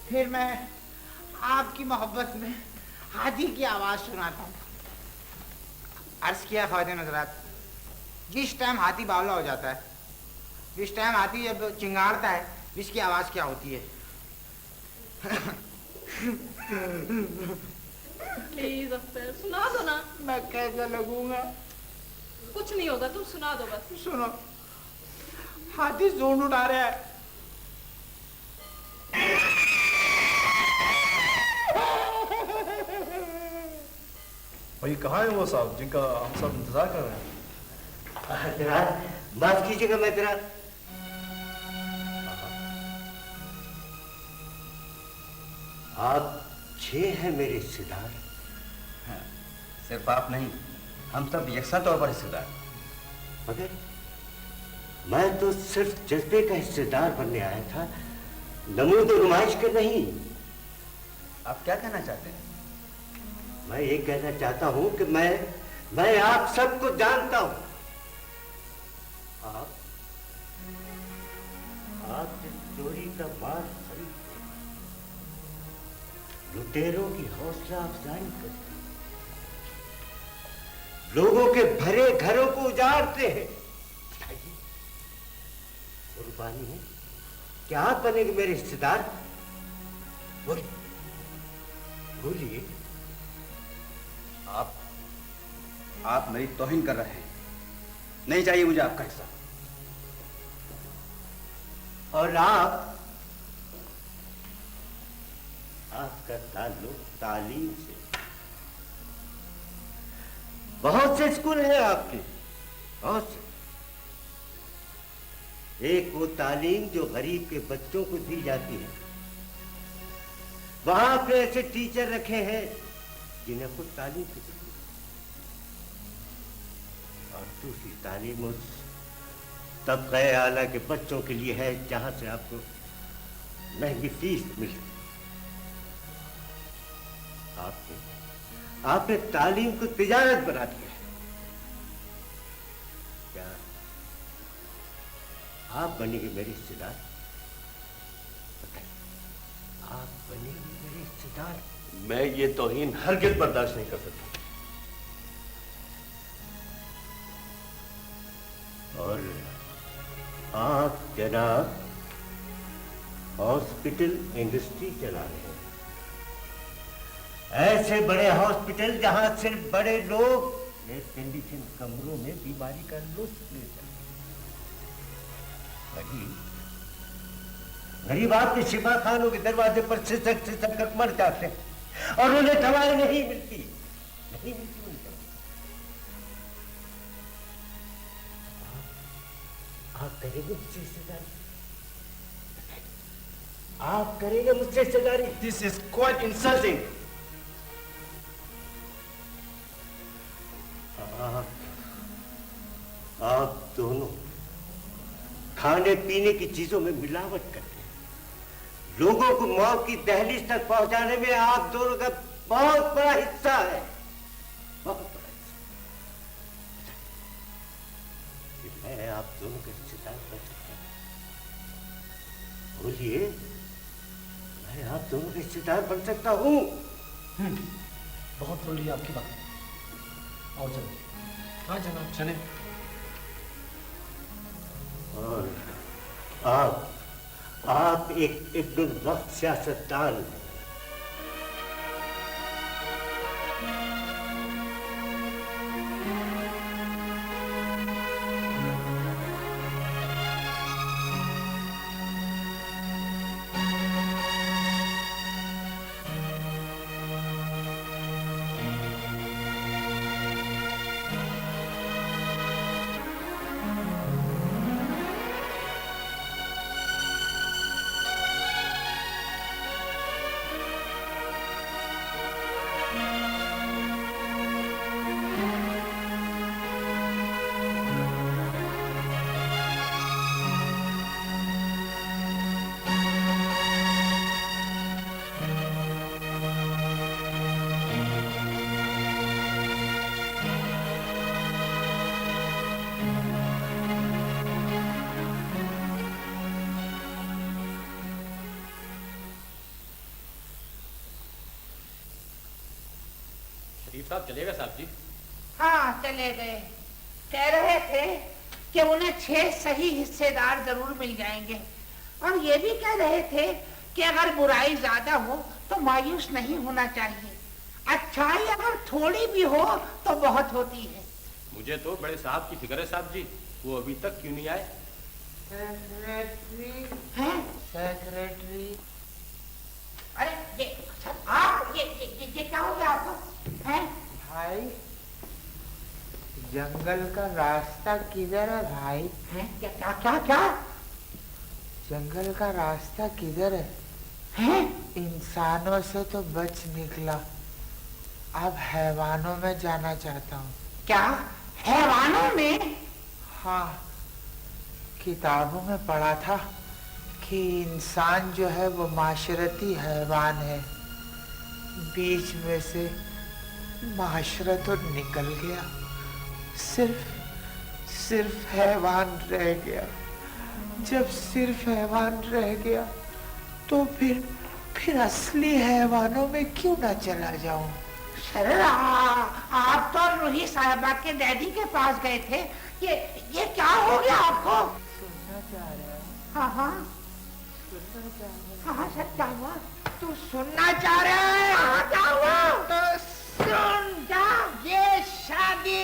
A: फिर मैं आपकी मोहब्बत में हाथी की आवाज सुनाता हूँ। अर्ज किया ख्वातीन हज़रात, जिस टाइम हाथी बावला हो जाता है
K: जिस टाइम आती है जब चिंगारता है, इसकी आवाज क्या होती है?
L: प्लीज अख्तर सुना दो ना।
K: मैं कैसे लगूंगा?
L: कुछ नहीं होगा, तुम सुना दो बस।
K: सुनो, हाथी जोन उठा रहा है।
M: भाई कहाँ है वो साहब जिनका हम सब इंतजार कर रहे हैं?
J: माफ कीजिएगा, मैं तेरा आप 6 हैं मेरे रिश्तेदार।
K: हाँ, सिर्फ आप नहीं, हम सब यकसा तौर पर हिस्सेदार।
J: मगर मैं तो सिर्फ जज्बे का हिस्सेदार बनने आया था, नमूद नुमाइश का नहीं।
K: आप क्या कहना चाहते हैं?
J: मैं ये कहना चाहता हूं कि मैं आप सबको जानता हूं। आप जिस चोरी का माल खरीदते, लुटेरों की हौसला अफजाई करते, लोगों के भरे घरों को उजाड़ते हैं, कुर्बानी है क्या आप बनेंगे मेरे रिश्तेदार? बोलिए।
K: आप मेरी तौहीन कर रहे हैं। नहीं चाहिए मुझे आपका हिस्सा।
J: और आपका ताल्लुक तालीम से। बहुत से स्कूल हैं आपके, बहुत से। एक वो तालीम जो गरीब के बच्चों को दी जाती है, वहां पे ऐसे टीचर रखे हैं जिन्हें खुद तालीम की जरूरत है। और दूसरी तालीम उस तबक़े आला के बच्चों के लिए है जहां से आपको महंगी फीस मिलती। आपने तालीम को तिजारत बना दिया है। क्या आप बनेंगे मेरे रिश्तेदार? बताइए, आप बनेंगे मेरे रिश्तेदार?
G: मैं ये तौहीन हरगिज़ बर्दाश्त नहीं कर सकता।
J: और आप जनाब हॉस्पिटल इंडस्ट्री चला रहे हैं, ऐसे बड़े हॉस्पिटल जहां सिर्फ बड़े लोग एयर कंडीशन कमरों में बीमारी का लुत्फ ले सकते। गरीब आपके शिफा खानों के दरवाजे पर सिसक कर मर जाते हैं और उन्हें दवाएं नहीं मिलती, नहीं मिलती उन्हें। आप करेंगे मुझसे हिस्सेदारी? आप करेंगे मुझसे हिस्सेदारी?
G: This is quite insulting.
J: आप दोनों खाने पीने की चीजों में मिलावट करते हैं, लोगों को मौत की दहलीज तक पहुंचाने में आप दोनों का बहुत बड़ा हिस्सा है, बहुत बड़ा हिस्सा। मैं आप दोनों का रिश्तेदार बन सकता हूं? बोलिए, मैं आप दोनों का रिश्तेदार बन सकता हूं?
M: बहुत बोली आपकी बात। और चलो। हाँ जनाब चले।
J: और आप एक इब्नुल वक्त सियासतदान हैं।
D: शरीफ साहब चलेगा साहब जी?
I: हाँ चले गए। कह रहे थे
E: कि उन्हें 6 सही हिस्सेदार जरूर मिल जाएंगे, और ये भी कह रहे थे कि अगर बुराई ज्यादा हो तो मायूस नहीं होना चाहिए, अच्छाई अगर थोड़ी भी हो तो बहुत होती है।
M: मुझे तो बड़े साहब की फिक्र है साहब जी, वो अभी तक क्यों नहीं आए?
E: सेक्रेटरी, अरे ये आप ये क्या हो गया आपको? हैं?
A: भाई जंगल का रास्ता किधर है भाई?
E: हैं? क्या क्या क्या क्या?
A: जंगल का रास्ता किधर है?
E: हैं?
A: इंसानों से तो बच निकला, अब हैवानों में जाना चाहता हूँ।
E: क्या हैवानों में?
A: हाँ, किताबों में पढ़ा था कि इंसान जो है वो माशरती हैवान है, बीच में से माशरा तो निकल गया, सिर्फ हैवान रह गया। जब सिर्फ हैवान रह गया तो फिर असली हैवानों में क्यों ना चला जाऊं?
E: सर आप तो रूही साहिबा के डैडी के पास गए थे, ये क्या हो गया आपको?
A: सुनना चाह रहा है?
E: हाँ हाँ
A: सुनना चाह रहा है?
E: हाँ सर क्या हुआ?
A: तू सुनना चाह रहा है?
E: हाँ क्या हुआ?
A: तो सुन,
E: क्या?
A: ये शादी